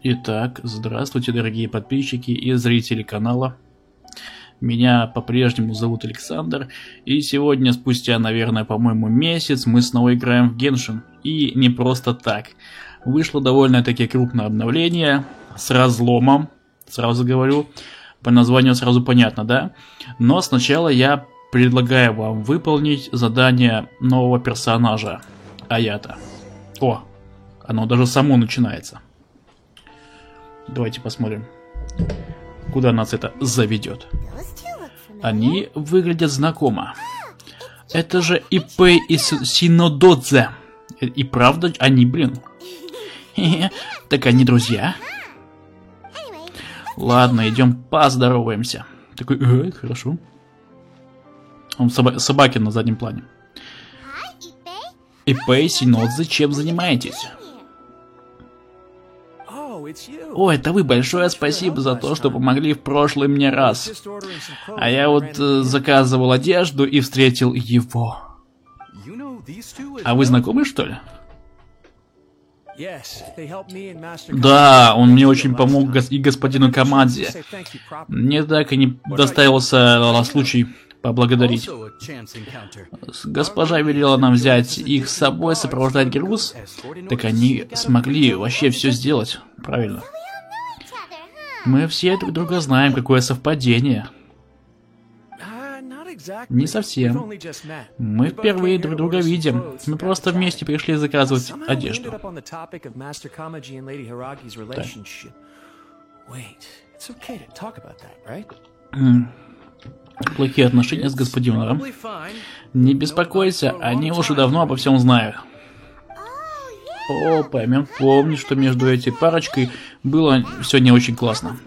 Итак, здравствуйте, дорогие подписчики и зрители канала. Меня по-прежнему зовут Александр, и сегодня, спустя, наверное, по-моему, месяц, мы снова играем в Геншин. И не просто так. Вышло довольно-таки крупное обновление с разломом, сразу говорю. По названию сразу понятно, да? Но сначала я предлагаю вам выполнить задание нового персонажа, Аята. О, оно даже само начинается. Давайте посмотрим, куда нас это заведет. Они выглядят знакомо. Это же Ипэй и Синододзе. И правда, они, блин. Так они друзья? Ладно, идем поздороваемся. Такой, хорошо. Он собаки на заднем плане. Ипэй, Синодзе, чем занимаетесь? О, это вы, большое спасибо за то, что помогли в прошлый мне раз. А я вот заказывал одежду и встретил его. А вы знакомы, что ли? Да, он мне очень помог и господину Камадзе. Мне так и не доставился случай поблагодарить. Госпожа велела нам взять их с собой, сопровождать груз. Так они смогли вообще все сделать. Правильно. Мы все друг друга знаем, какое совпадение. Не совсем. Мы впервые друг друга видим. Мы просто вместе пришли заказывать одежду. Плохие отношения с господином. Не беспокойся, они уже давно обо всем знают. О, поймем, помню, что между этой парочкой было все не очень классно.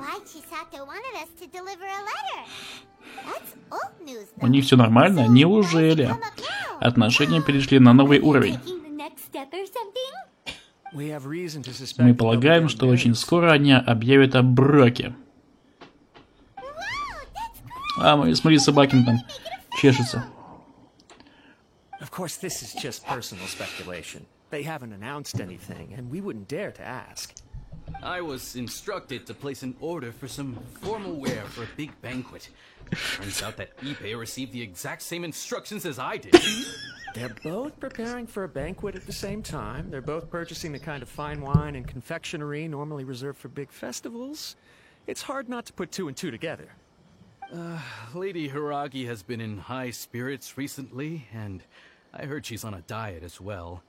У них все нормально? Неужели? Отношения перешли на новый уровень. Мы полагаем, что очень скоро они объявят о браке. А, смотри, собакин там чешется. I was instructed to place an order for some formal wear for a big banquet. Turns out that Ipэй received the exact same instructions as I did. They're both preparing for a banquet at the same time. They're both purchasing the kind of fine wine and confectionery normally reserved for big festivals. It's hard not to put two and two together. Lady Hiragi has been in high spirits recently, and I heard she's on a diet as well.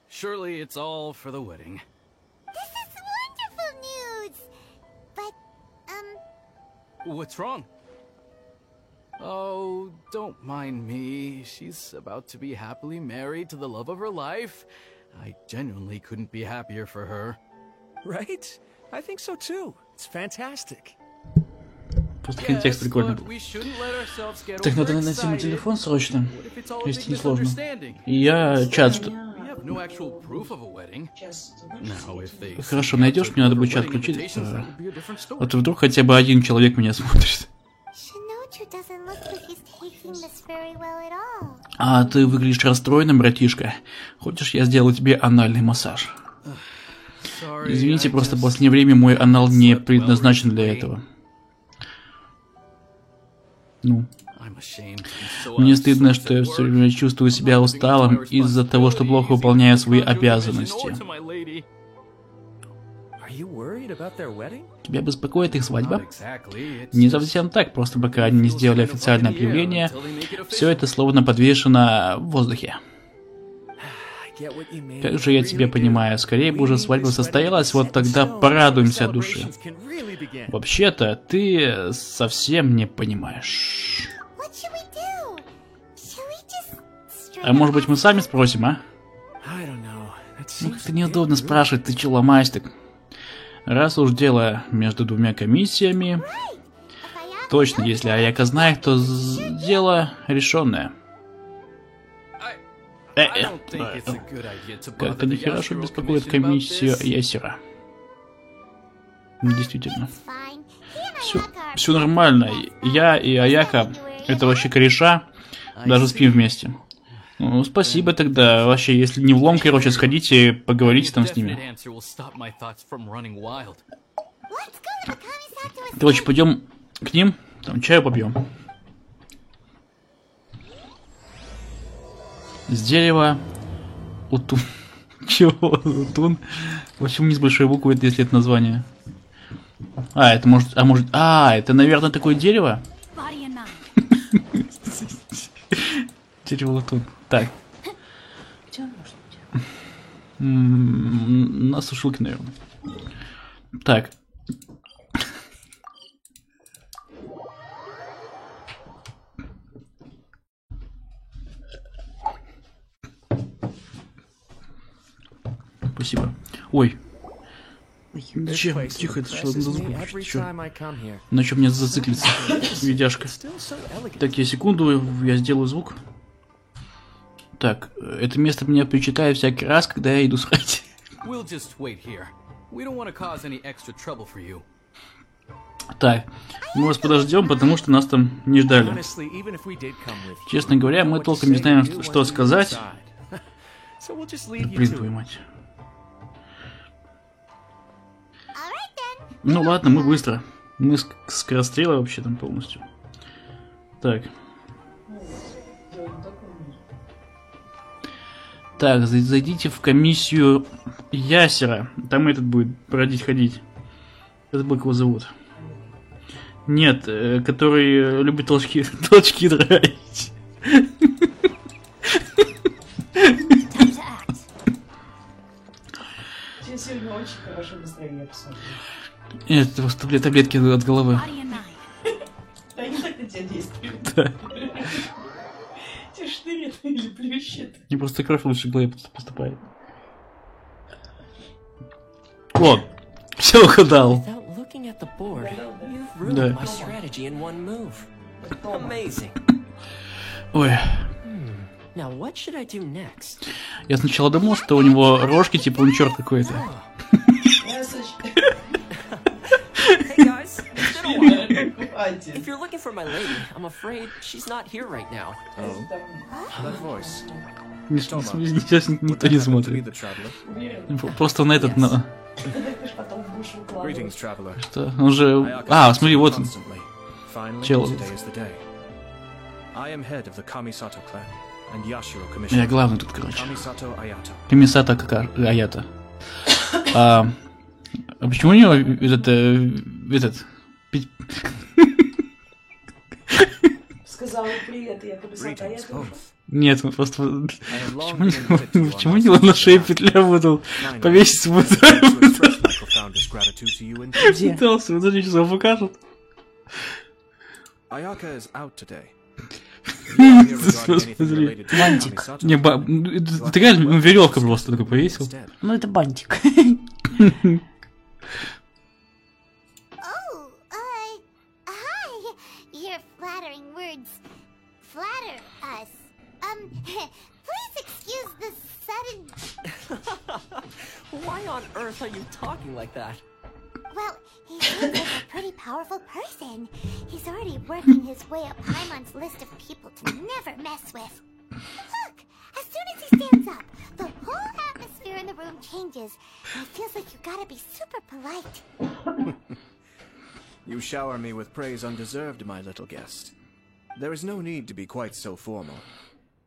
Surely it's all for the wedding. This is wonderful news! But, What's wrong? Oh, don't mind me. She's about to be happily married to the love of her life. I genuinely couldn't be happier for her. Right? I think so too. It's fantastic. Просто контекст прикольный. Так, надо найти мой телефон срочно, если не сложно. И я чат, что... Хорошо, найдешь? Мне надо будет чат включить. Вот вдруг хотя бы один человек меня смотрит. А ты выглядишь расстроенным, братишка. Хочешь, я сделаю тебе анальный массаж? Извините, просто в последнее время мой анал не предназначен для этого. Ну. Мне стыдно, что я все время чувствую себя усталым из-за того, что плохо выполняю свои обязанности. Тебя беспокоит их свадьба? Не совсем так, просто пока они не сделали официальное объявление, все это словно подвешено в воздухе. Как же я тебя понимаю, скорее бы уже свадьба состоялась, вот тогда порадуемся от души. Вообще-то, ты совсем не понимаешь. А может быть мы сами спросим, а? Ну как-то неудобно спрашивать, ты че ломаешь так? Раз уж дело между двумя комиссиями... Точно, если Аяка знает, то дело решенное. Как-то нехорошо беспокоит комиссию Ясера. Действительно. Все нормально. Я и Аяка, это вообще кореша, даже спим вместе. Ну, спасибо тогда. Вообще, если не влом, короче, сходите, поговорите там с ними. Definite answer will stop my thoughts from running wild. Let's go to the Kamisato Короче, estate. пойдем к ним, там чаю попьем. С дерева утун. Чего? Утун? Почему не с большой буквы, если это название? А, это может... это, наверное, такое дерево? Body and nine. Дерево утун. Так. На сушилке, наверное. Так. Спасибо. Ой. This Тихо, place тихо, это что, impresses надо me звук every включить, чё? time I come here. На чем мне зациклиться? Видяшка. Still so elegant. Так, я секунду, я сделаю звук. Так, это место меня причитает всякий раз, когда я иду срать. We'll just wait here. We don't want to cause any extra trouble for you. Так, мы вас подождем, потому что нас там не ждали. Honestly, even if we did come with you, Честно говоря, мы what to толком не say знаем, to you что once we сказать. decide. So we'll just leave you Блин, to твою it. мать. Alright then. Ну ладно, мы быстро. Мы скорострелы вообще там полностью. Так. Так, зайдите в комиссию Ясера. Там этот будет ходить. Это был, его зовут. Нет, который любит толчки драть. Time to act. Сегодня очень хорошее настроение, посмотри. Нет, это просто таблетки от головы. Body and nine. Да они так на тебя действуют. Да. Тебе штырит или плющит. Мне просто кровь лучше в голове поступает. О, все угадал. Without looking at the board, you've Да. ruined my strategy in one move. Amazing. Ой, Now what should I do next? я сначала думал, что у него рожки, типа он черт какой-то. Я сочетаю. Hey guys, it's been a while. Хватит. If you're looking for my lady, I'm afraid she's not here right now. That voice. Сейчас никто не Be смотрит. the traveler. Просто на этот, на... Потом будешь выкладывать. Greetings, traveler. Что? Он же... Ayaka А, visits смотри, me вот он. constantly. Finally, Чел. today is the day. I am head of the Kamisato clan and Yashiro Я commission. главный тут, короче. Kamisato Ayato. Комиссата Аята. А почему у него этот... Сказала привет, я комиссата, а я Greetings, думаю, both. Нет, мы просто... I have long Почему been committed to почему our у него на master's шее plan. петля выдал? Finally, Повесить I будет. would like to express my profoundest gratitude to you in person. Пытался, вот эти часов покажут. Ayaka is out today. You are here regarding anything Смотри. related to Бантик. Kamisato? Не, это реально веревка просто такой повесил. Instead. ну это бантик. Oh, hi. Your flattering words flatter us. Please excuse the sudden. Why on earth are you talking like that? Well, he seems like a pretty powerful person. He's already working his way up Paimon's list of people to never mess with. Look, as soon as he stands up, the whole atmosphere in the room changes. And it feels like you gotta be super polite. You shower me with praise undeserved, my little guest. There is no need to be quite so formal.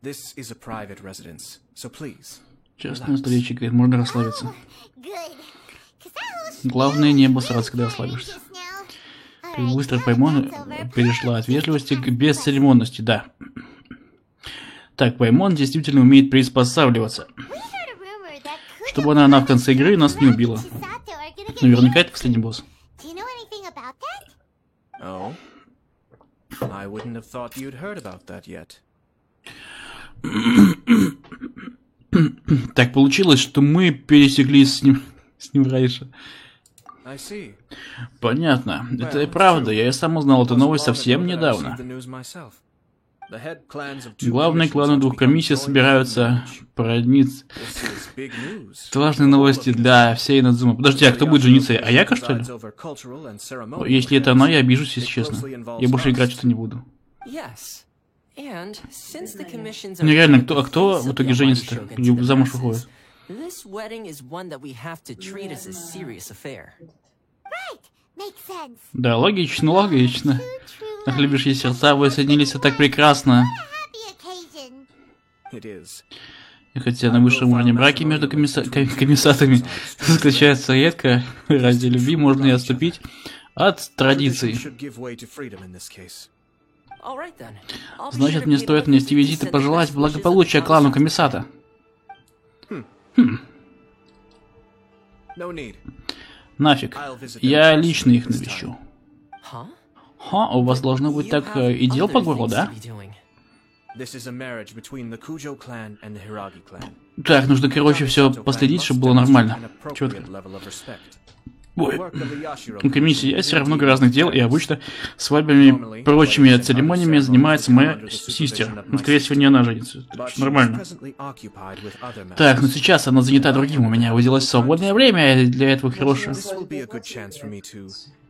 This is a private residence, so please. Частная встреча, говорит, можно расслабиться. Good. 'Cause that whole Главное spiel не was обосраться, когда really расслабишься. just now. Как Alright, быстро now that Паймон that's over, перешла от please вежливости к ask бесцеремонности, да. Так, Паймон действительно умеет приспосабливаться. questions. We heard a rumor that Чтобы она в конце игры нас не убила. Наверняка это последний босс. Do you know anything about that? Oh? I wouldn't have thought you'd heard about that yet. Так получилось, что мы пересеклись с ним раньше. I see. Понятно. Это и правда. Я и сам узнал эту новость совсем недавно. Главные кланы двух комиссий собираются породниться. Это важные новости для всей Надзумы. Подожди, а кто будет жениться? Аяка, что ли? Если это она, я обижусь, если честно. Я больше играть что-то не буду. Yes. And since the commissions Ну реально, кто в итоге женится-то? Или замуж выходит? This wedding is one that we have to treat as a serious affair. Right. Makes sense. Да, логично, логично. Ах, любящие сердца, вы соединились так прекрасно. Happy occasion. It is. И хотя на высшем уровне браки между комиссатами заключаются редко, ради любви можно и отступить от традиций. Should give way to freedom in this case. All right then. I'll be sure Значит, to мне pay стоит the нанести visit визит и to пожелать the благополучия клану комиссата. No need. Нафиг. I'll visit them Я personally лично их this time. навещу. Huh? Ха, у вас должно быть так и дел по горлу, да? This is a marriage between the Kujo clan and the Hiragi clan. Так, нужно, короче, все последить, чтобы было нормально. Четко. Ой. У комиссии Ясера много разных дел, и обычно свадьбами и прочими церемониями занимается моя сестер. Ну, скорее всего, не она женится. Так что нормально. Так, но сейчас она занята другим. У меня выделилось свободное время для этого хорошего.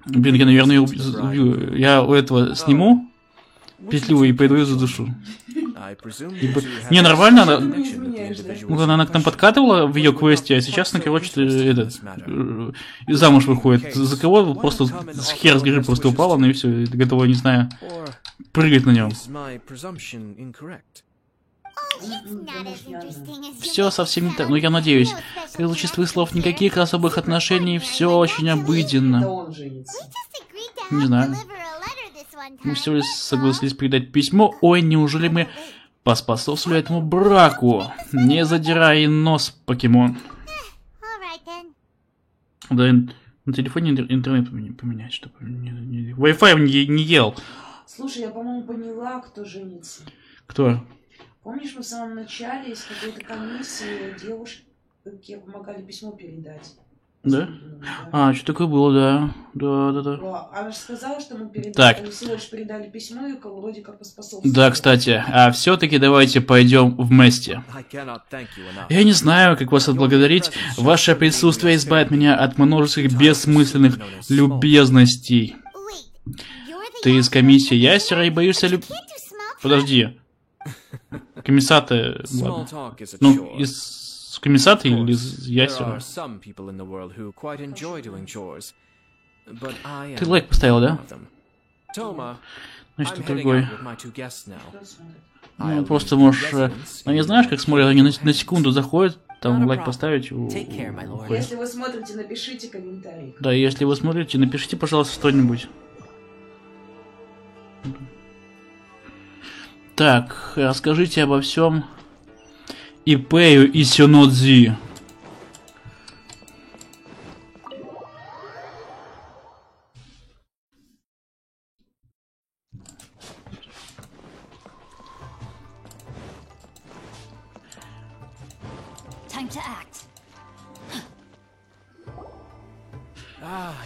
Блин, я, наверное, убью. Я у этого сниму петлю и пойду ее задушу. Не, нормально, она к нам подкатывала в ее квесте, а сейчас она, короче, замуж выходит. За кого? Просто с хер с горы просто упала, ну и все, готова, не знаю, прыгать на нем. Все совсем не так, но я надеюсь. Количество слов, никаких особых отношений, все очень обыденно. Не знаю. Мы все лишь согласились передать письмо. Ой, неужели мы поспособствовали этому браку? Не задирай нос, покемон. Да, на телефоне интернет поменять, чтобы Wi-Fi не ел. Слушай, я, по-моему, поняла, кто женится. Кто? Помнишь, мы в самом начале из какой-то комиссии девушке помогали письмо передать? Да? А, что такое было, да. Да. Она же сказала, что мы передали, так. они всего лишь передали письмо, и вроде как поспособствовали. Да, кстати, а все-таки давайте пойдем вместе. Я не знаю, как вас отблагодарить. Ваше присутствие избавит меня от множества бессмысленных любезностей. Ты из комиссии Ясера и боишься Подожди. Комиссата... Ну, из комиссата или из Ясера? Ты лайк поставил, да? Значит, ты другой. Ну, просто можешь... Ну, не знаешь, как смотрят, они на секунду заходят, там лайк поставить. Если вы смотрите, напишите комментарий. Да, если вы смотрите, напишите, пожалуйста, что-нибудь. Так, расскажите обо всем Ипею и Синодзи. Time to act.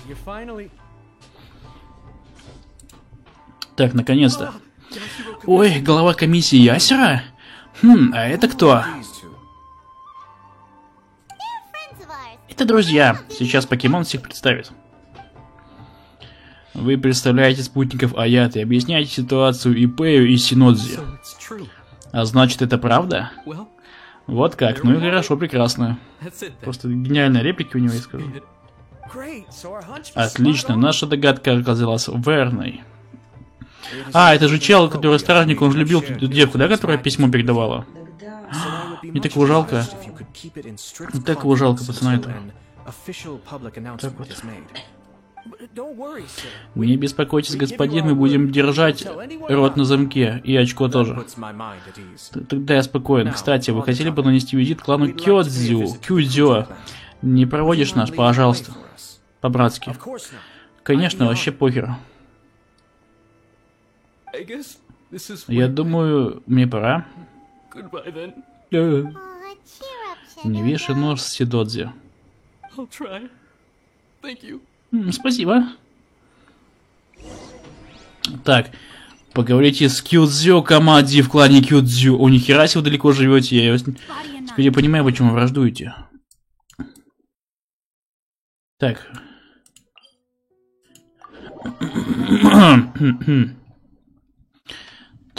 You're finally... Так, наконец-то. Ой, глава комиссии Ясера? А это кто? Это друзья. Сейчас покемон всех представит. Вы представляете спутников Аяты, объясняете ситуацию Ипею и Синодзи. А значит, это правда? Вот как, ну и хорошо, прекрасно. Просто гениальная реплика у него, я скажу. Отлично, наша догадка оказалась верной. А, это же чел, который стражник, он же любил девку, да, которая письмо передавала? Мне так его жалко. Мне так его жалко, пацана, это. Так вот. Не беспокойтесь, господин, мы будем держать рот на замке, и очко тоже. Тогда я спокоен. Кстати, вы хотели бы нанести визит клану Кюдзё? Не проводишь нас, пожалуйста. По-братски. Конечно, вообще похер. Я думаю, мне пора. Не вешай нос, Сидодзи. Спасибо. Так, поговорите с Кюдзё Камади в клане Кюдзю. О, нихера себе, вы далеко живете. Я теперь я понимаю, почему вы враждуете. Так.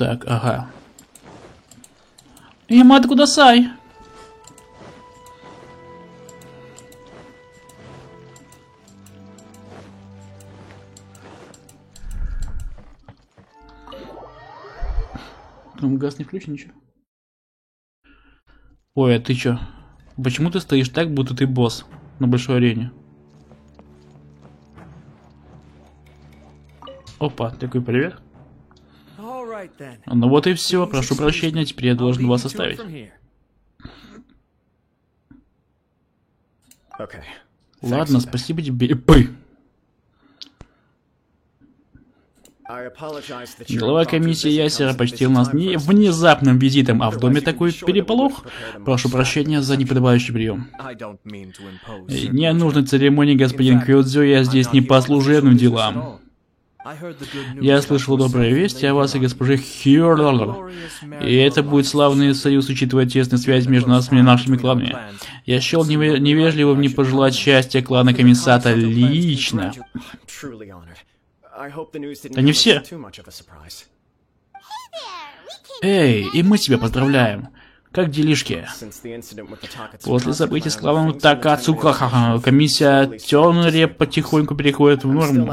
Так, ага. Ямато кудасай! Там газ не включен, ничего. Ой, а ты чё? Почему ты стоишь так, будто ты босс на большой арене? Опа, такой привет. Ну вот и все, прошу прощения, теперь я должен вас оставить. Ладно, спасибо тебе. Пы. Глава комиссии Ясера почтил нас не внезапным визитом, а в доме такой переполох. Прошу прощения за неподобающий прием. Не нужно церемонии, господин Кёдзё, я здесь не по служебным делам. Я слышал добрые вести о вас и госпоже Хьюрлор. И это будет славный союз, учитывая тесную связь между нас и нашими кланами. Я счел невежливым не пожелать счастья клана Комиссата лично. Они все. Эй, и мы тебя поздравляем. Как делишки? После событий с кланом Такацука комиссия Тёнри потихоньку переходит в норму.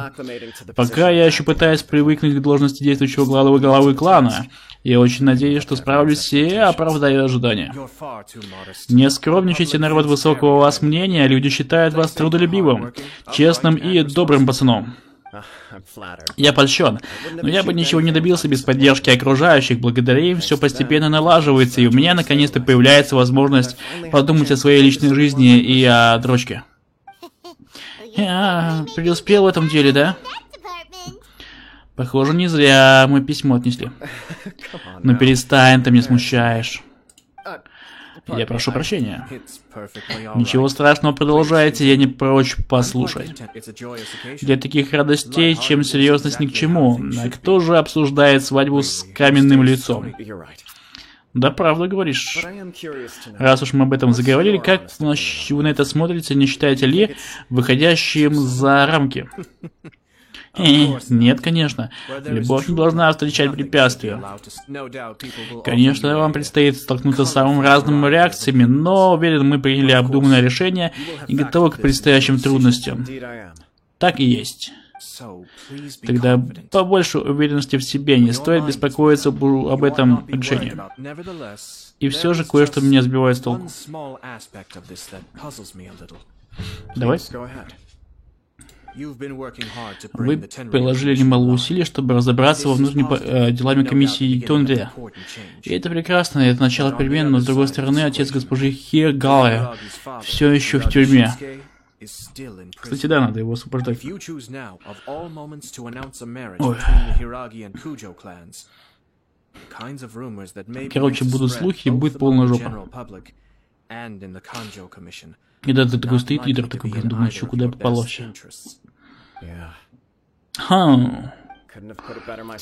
Пока я еще пытаюсь привыкнуть к должности действующего главы клана. Я очень надеюсь, что справлюсь и оправдаю ожидания. Не скромничайте, народ высокого вас мнения, люди считают вас трудолюбивым, честным и добрым пацаном. Я польщен, но я бы ничего не добился без поддержки окружающих. Благодаря им все постепенно налаживается, и у меня наконец-то появляется возможность подумать о своей личной жизни и о дрочке. Я преуспел в этом деле, да? Похоже, не зря мы письмо отнесли. Ну перестань, ты меня смущаешь. Я прошу прощения. Ничего страшного, продолжайте, я не прочь послушать. Для таких радостей, чем серьезность ни к чему. А кто же обсуждает свадьбу с каменным лицом? Да, правда говоришь. Раз уж мы об этом заговорили, как вы на это смотрите, не считаете ли выходящим за рамки? Нет, конечно. Любовь не должна встречать препятствия. Конечно, вам предстоит столкнуться с самыми разными реакциями, но, уверен, мы приняли обдуманное решение и готовы к предстоящим трудностям. Так и есть. Тогда побольше уверенности в себе, не стоит беспокоиться об этом решении. И все же кое-что меня сбивает с толку. Давай. Вы приложили немало усилий, чтобы разобраться во внутренних делами комиссии Тёнри. И это прекрасно, это начало перемен, но с другой стороны, отец госпожи Хиргаи все еще в тюрьме. Кстати, да, надо его освобождать. Ой. Короче, будут слухи, и будет полная жопа. И да, ты такой стоит лидер, такой, блин, думаю, что куда попало вообще.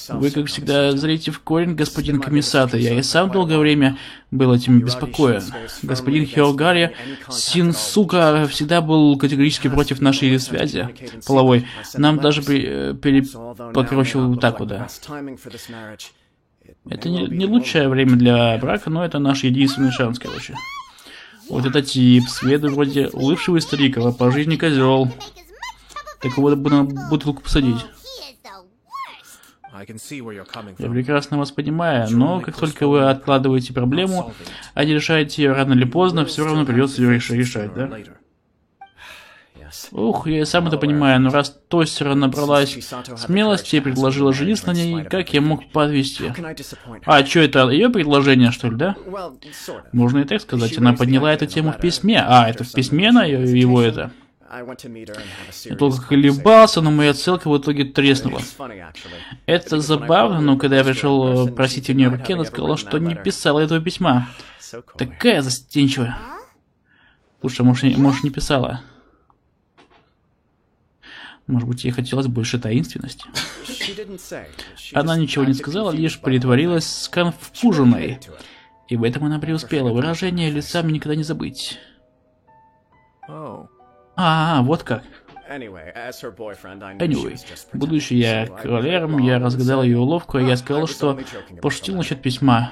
Вы, как всегда, зрите в корень, господин комиссата. Я и сам долгое время был этим беспокоен. Господин Хиогари Синсука всегда был категорически против нашей связи половой. Нам даже покорочил вот так вот, да. Это не лучшее время для брака, но это наш единственный шанс, короче. Вот это тип, с виду вроде улыбшего старика, а по жизни козел. Такого бы на бутылку посадить. Я прекрасно вас понимаю, но как только вы откладываете проблему, а не решаете ее рано или поздно, все равно придется ее решать, да? Ух, я и сам это понимаю, но раз Тоссера набралась смелости и предложила жениться на ней, как я мог подвести? А, что это, ее предложение, что ли, да? Можно и так сказать, она подняла эту тему в письме. А, это в письме она его это? Я только колебался, но моя целка в итоге треснула. Это забавно, но когда я пришел просить у нее руки, она сказала, что не писала этого письма. Такая застенчивая. Лучше, может, не писала. Может быть, ей хотелось больше таинственности. Она ничего не сказала, лишь притворилась сконфуженной. И в этом она преуспела. Выражение лица мне никогда не забыть. А, вот как. Anyway, будучи я кавалером, я разгадал ее уловку, и я сказал, что пошутил насчет письма.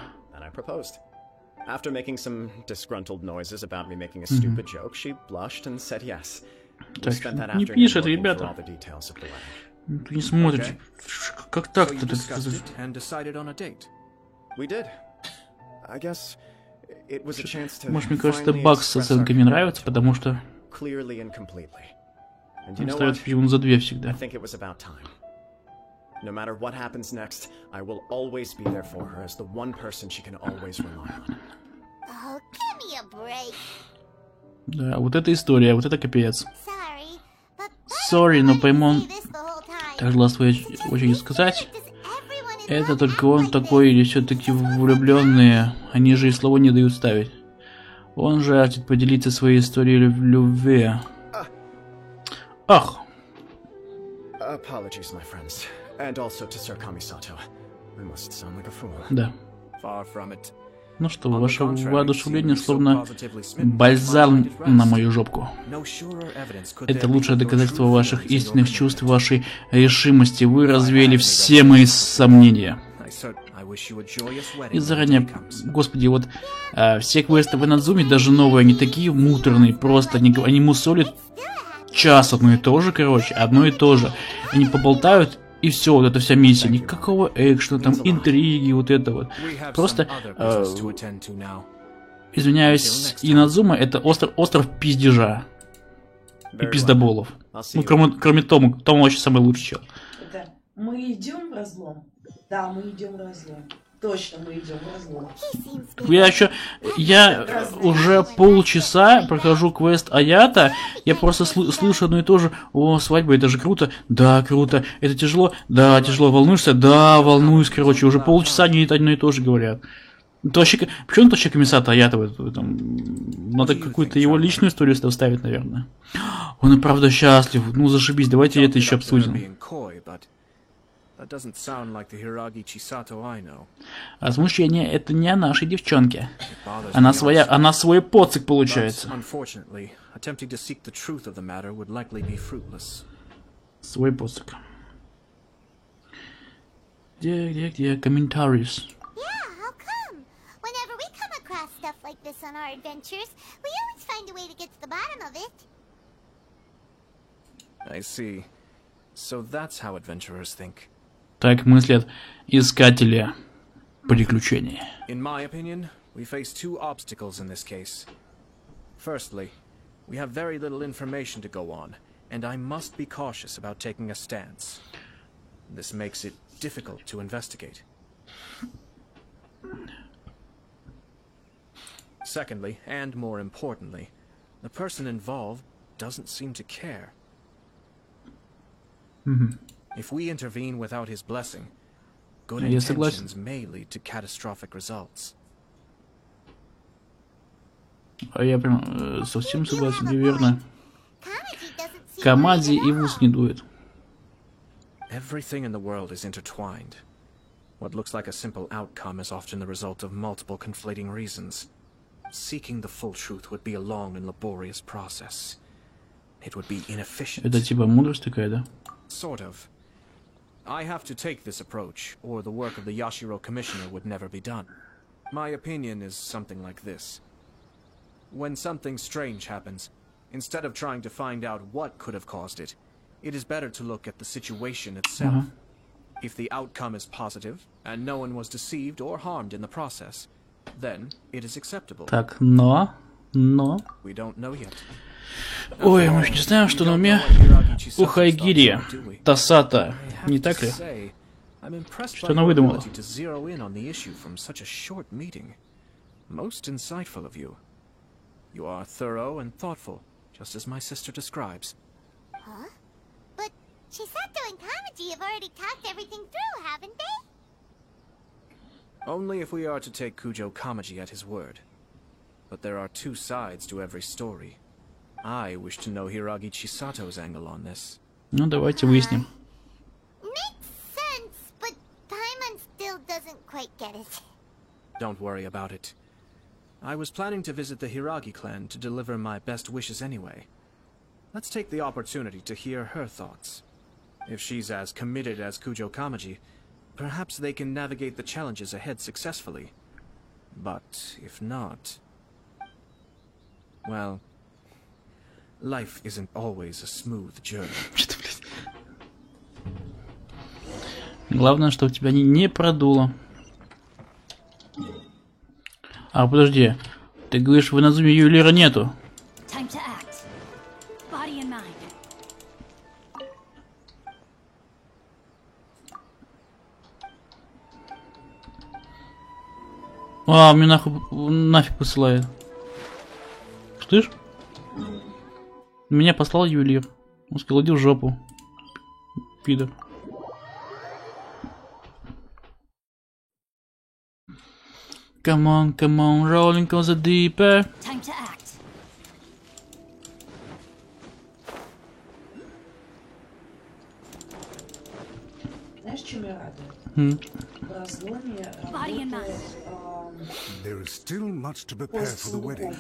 After making some disgruntled noises about me making a stupid joke, she blushed and said yes. Так, не пишет, ребята. Ты не смотришь. Как так-то? Может, мне кажется, баг с оценками нравится, потому что он ставит почему за 2 всегда. No matter what happens next, I will always be there for her as the one person she can always rely on. Oh, give me a break. Да, вот эта история, вот это капец. Sorry, but Sorry, но пойму он this the whole time. так жила своей очередь сказать. Это только он такой или все-таки влюбленные? Они же и слова не дают ставить. Он жаждет поделиться своей историей любви. Ах. Apologies, my friends. And also to Sir Kamisato. I must sound like a fool. Да. Far from it. Ну что, ваше воодушевление словно бальзам на мою жопку. Это лучшее доказательство ваших истинных чувств, вашей решимости. Вы развеяли все мои сомнения. И заранее, господи, вот все квесты в Инадзуме, даже новые, они такие муторные, просто они мусолят час одно и то же, короче, одно и то же. Они поболтают, и все, вот эта вся миссия. Никакого экшена, там, интриги, вот это вот. Просто, извиняюсь, Инадзума — это остров пиздежа. И пиздоболов. Ну, кроме Тома. Том вообще самый лучший чел. Это мы идем в разлом? Да, мы идем в разлом. Точно, мы идем в разлом. Я уже полчаса прохожу квест Аята, я просто слышу одно и то же. О, свадьба, это же круто. Да, круто. Это тяжело. Да, тяжело. Волнуешься? Да, волнуюсь, короче. Уже полчаса они одно и то же говорят. Почему вообще Камисата Аята надо какую-то его личную историю сюда вставить, наверное. Он и правда счастлив. Ну, зашибись, давайте это еще обсудим. А смущение — это не о нашей девчонке. Она свой поцик получается. Свой поцик. Где комментарии? Yeah, how come? Whenever we come across stuff like this on our adventures, we always find a way to get to the bottom of it. I see. So that's how adventurers think. Так мыслят искатели приключений. In my opinion, we face two obstacles in this case. Firstly, we have very little information to go on, and I must be cautious about taking a stance. This makes it difficult to investigate. Secondly, and more importantly, the person involved doesn't seem to care. If we intervene without his blessing, good intentions may lead to catastrophic results. А я прям совсем согласен, неверно. Камадзи и в ус не дует. Everything in the world is intertwined. What looks like a simple outcome is often the result of multiple conflating reasons. Seeking the full truth would be a long and laborious process. It would be inefficient. Это типа мудрость такая, да? Sort of. I have to take this approach, or the work of the Yashiro Commissioner would never be done. My opinion is something like this. When something strange happens, instead of trying to find out what could have caused it, it is better to look at the situation itself. If the outcome is positive, and no one was deceived or harmed in the process, then it is acceptable. Так, но... We don't know yet. Ой, мы не знаем, что на уме у Хайгири Тасата, не так ли? Что она выдумала? Most insightful of you. You are thorough and thoughtful, just as my sister describes. Huh? But Chisato and Kamaji have already talked everything through, haven't they? Only if we are to take Kujo Kamaji at his word. But there are two sides to every story. I wish to know Hiragi Chisato's angle on this. Ну, давайте выясним. Makes sense, but Paimon still doesn't quite get it. Don't worry about it. I was planning to visit the Hiragi clan to deliver my best wishes anyway. Let's take the opportunity to hear her thoughts. If she's as committed as Kujo Kamaji, perhaps they can navigate the challenges ahead successfully. But if not... well, life isn't always a smooth journey. Главное, чтобы тебя не продуло. А, подожди. Ты говоришь, в Иназуме ювелира нету. Time to act. Body and mind. А, мне нафиг посылает. Слышь? Меня послал ювелир. Он сказал, иди в жопу. Пидор. Come on, rolling on the deeper. Time to act. Знаешь, чем я рада? В разломе Body and работает There is still much to prepare for the wedding.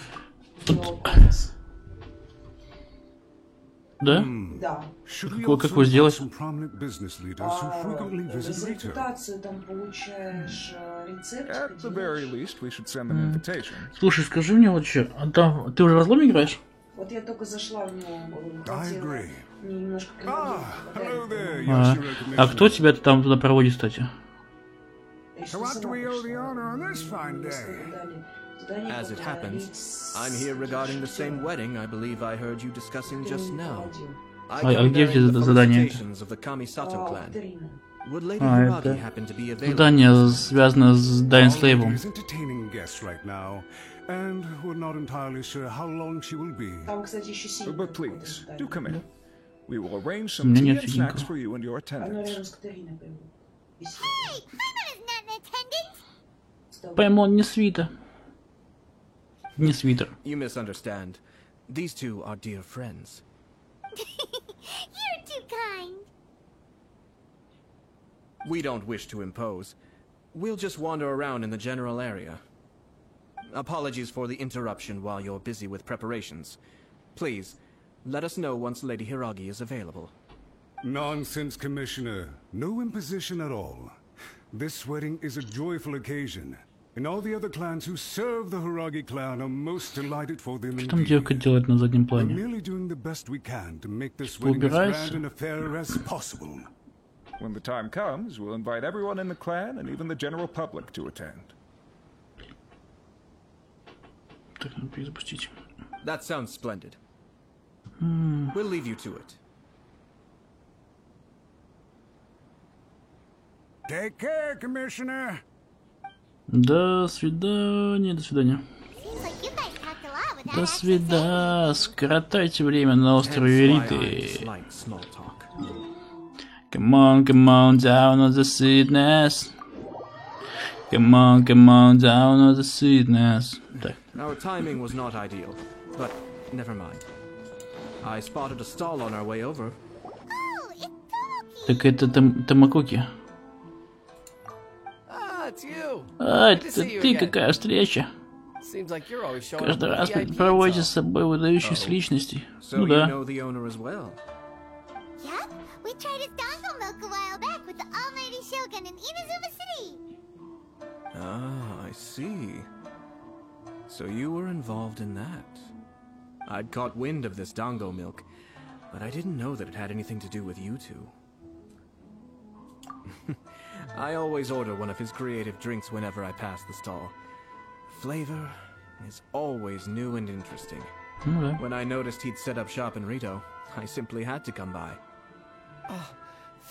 Да? Да. Should we Как also его сделать? invite some prominent business leaders who frequently visit За Rito? репутацию там получаешь рецепт. At the very least, we should send them invitation. Слушай, скажи мне вот что. А там, ты уже в разломе играешь? Вот я только зашла в него. I agree. Мне немножко Ah, hello there, А, Yoshiro а кто Commissioner. тебя там туда проводит, кстати? To what do we owe the honor on this fine day? As it happens, I'm here regarding the same wedding I believe I heard you discussing just now. I come где bearing the задание? felicitations of the Kamisato clan. Would Lady А, Hiragi это happen to be available? задание связано с Dying Slave. Is entertaining guests right now, and we're not entirely sure how long she will be. Там, кстати, еще синий. But please, do come in. We will arrange У some меня tea нет and snacks синенького. for you and your Оно attendants. рядом с Катариной было. Hey, Paimon is not in attendance. Паймон не свита. Не свитер. You misunderstand. These two are dear friends. You're too kind. We don't wish to impose. We'll just wander around in the general area. Apologies for the interruption while you're busy with preparations. Please, let us know once Lady Hiragi is available. Nonsense, Commissioner. No imposition at all. This wedding is a joyful occasion, and all the other clans who serve the Hiragi clan are most delighted for them Что там indeed. девка делает на заднем We're плане? merely doing the best we can to make this wedding as Убирайся. grand an affair as possible. When the time comes, we'll invite everyone in the clan and even the general public to attend. Так, надо перезапустить. That sounds splendid. We'll leave you to it. Take care, Commissioner. До свидания, до свидания. Seems like you guys talked a lot without До actually saying свидания. Скоротайте время на острове Hence why I Риты. dislike small talk. Come on, down on the sweetness. Come on, down on the sweetness. Так, Our timing was not ideal, but never mind. I spotted a stall on our way over. Oh, it's Toki. так это Тамакоки. Ah, it's you. А, Good to это see you ты, again. какая встреча. Seems like you're always showing up Каждый with раз VIP проводите intel. с собой выдающихся личностей. So Ну you да. know the owner as well. Yep, we tried his dango milk a while back with the almighty Shogun in Inazuma City. Ah, I see. So you were involved in that. I'd caught wind of this dango milk, but I didn't know that it had anything to do with you two. I always order one of his creative drinks whenever I pass the stall. Flavor is always new and interesting. Ну да. When I noticed he'd set up shop in Rito, I simply had to come by.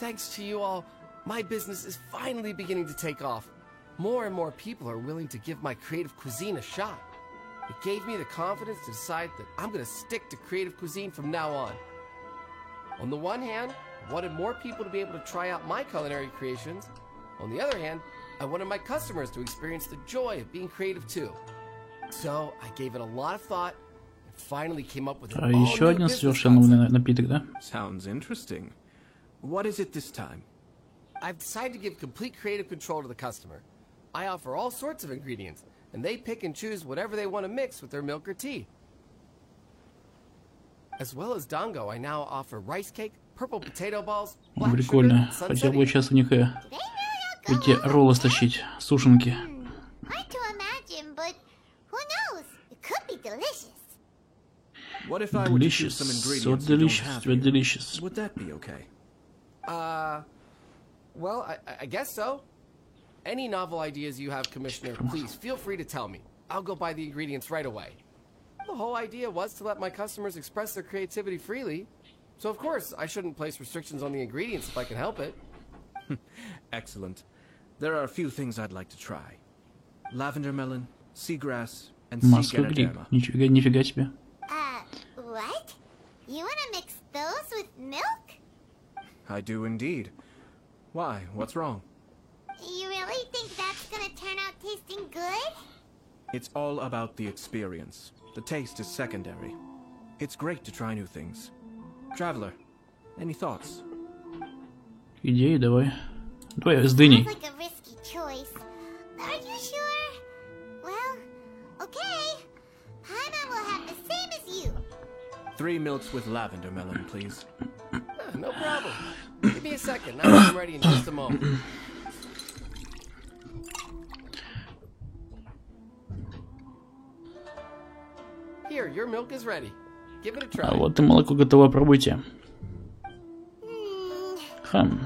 Thanks to you all, my business is finally beginning to take off. More and more people are willing to give my creative cuisine a shot. It gave me the confidence to decide that I'm going to stick to creative cuisine from now on. On the one hand, I wanted more people to be able to try out my culinary creations. On the other hand, I wanted my customers to experience the joy of being creative too. So I gave it a lot of thought and finally came up with an А еще all-new один business совершенно concept. новый напиток, да? Sounds interesting. What is it this time? I've decided to give complete creative control to the customer. I offer all sorts of ingredients, and they pick and choose whatever they want to mix with their milk or tea. As well as Dango, I now offer rice cake, purple potato balls, black Прикольно. sugar, Хотел бы sunsetty. сейчас у них эти роллы стащить, сушенки. Hard to imagine, but who knows? It could be delicious. What if I were to choose Delicious. some So ingredients you don't delicious. have Very here? delicious. Would that be okay? Well, I guess so. Any novel ideas you have, Commissioner, please feel free to tell me. I'll go buy the ingredients right away. The whole idea was to let my customers express their creativity freely. So of course, I shouldn't place restrictions on the ingredients if I can help it. Excellent. There are a few things I'd like to try. Lavender melon, seagrass, and sea Морской гриб. ganoderma. Нифига себе. What? You wanna mix those with milk? I do indeed. Why? What's wrong? You really think that's gonna turn out tasting good? It's all about the experience. The taste is secondary. It's great to try new things. Traveler, any thoughts? Идеи давай. Давай с дыней. Sounds like a risky choice. Are you sure? Well, okay. Paimon will have the same as you. 3 milks with lavender melon, please. No problem. Give me a second. I'm ready in just a moment. Here, your milk is ready. Give it a try. А вот и молоко готово, пробуйте. Хм.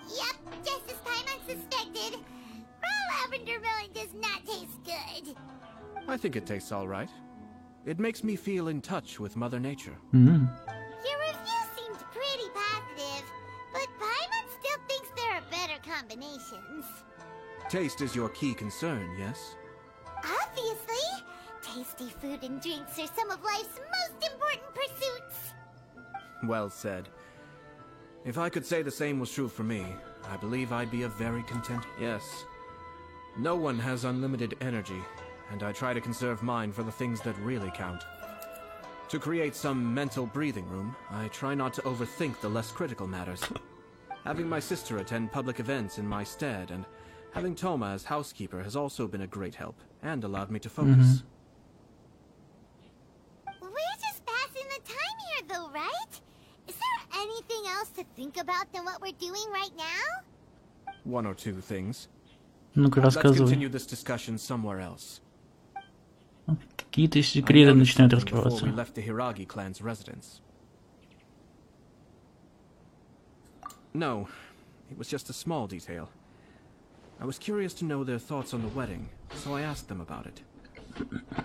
Yep, just as Paimon suspected. Raw lavender melon does not taste good. I think it tastes all right. It makes me feel in touch with Mother Nature. Your review seemed pretty positive, but Paimon still thinks there are better combinations. Taste is your key concern, yes? Obviously, tasty food and drinks are some of life's most important pursuits. Well said. If I could say the same was true for me, I believe I'd be a very content. Yes. No one has unlimited energy, and I try to conserve mine for the things that really count. To create some mental breathing room, I try not to overthink the less critical matters. Having my sister attend public events in my stead, and having Toma as housekeeper has also been a great help, and allowed me to focus. We're just passing the time here, though, right? Is there anything else to think about than what we're doing right now? One or two things. Ну-ка, Let's рассказывай. continue this discussion somewhere else. Какие-то I секреты noticed начинают something before раскрываться. we left the Hiragi clan's residence. No, it was just a small detail. I was curious to know their thoughts on the wedding, so I asked them about it.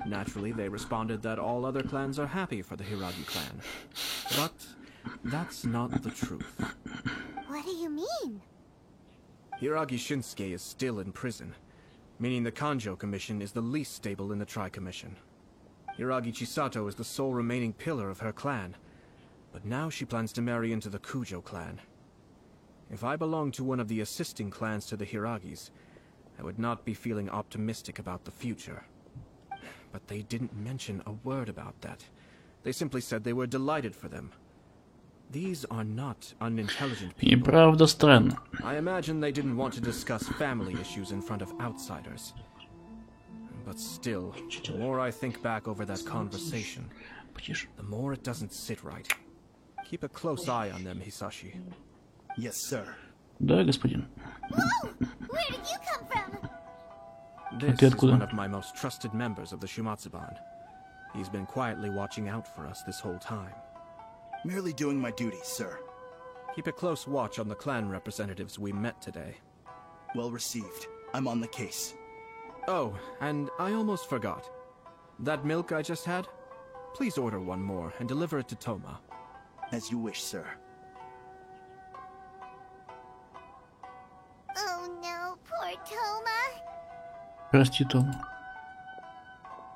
Naturally, they responded that all other clans are happy for the Hiragi clan. But that's not the truth. What do you mean? Hiragi Shinsuke is still in prison, meaning the Kanjo Commission is the least stable in the Tri-Commission. Hiragi Chisato is the sole remaining pillar of her clan, but now she plans to marry into the Kujo clan. If I belonged to one of the assisting clans to the Hiragis, I would not be feeling optimistic about the future. But they didn't mention a word about that. They simply said they were delighted for them. These are not unintelligent И people. правда странно. I imagine they didn't want to discuss family issues in front of outsiders. But still, the more I think back over that conversation, the more it doesn't sit right. Keep a close eye on them, Hisashi. Yes, sir. Да, господин. Whoa! Where did you come from? This ты is откуда? one of my most trusted members of the Shumatsuban. He's been quietly watching out for us this whole time. Merely doing my duty, sir. Keep a close watch on the clan representatives we met today. Well received. I'm on the case. Oh, and I almost forgot. That milk I just had? Please order one more and deliver it to Toma. As you wish, sir. Oh no, poor Toma. Прости, Том.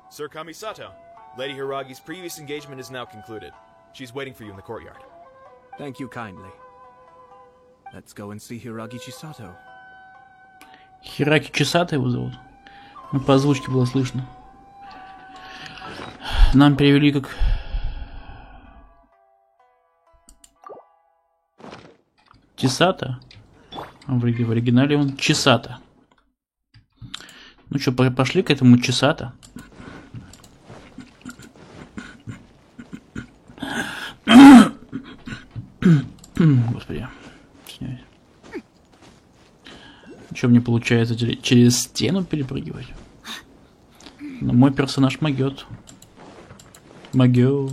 Sir Kamisato, Lady Hiragi's previous engagement is now concluded. She's waiting for you in the courtyard. Thank you kindly. Let's go and see Hiragi Chisato. Хираки Чесата его зовут. Ну, по озвучке было слышно. Нам перевели как... Чесата. А в оригинале он Чесата. Ну что, пошли к этому Чесата. Господи. Что мне получается через стену перепрыгивать? Но мой персонаж могет. Могет.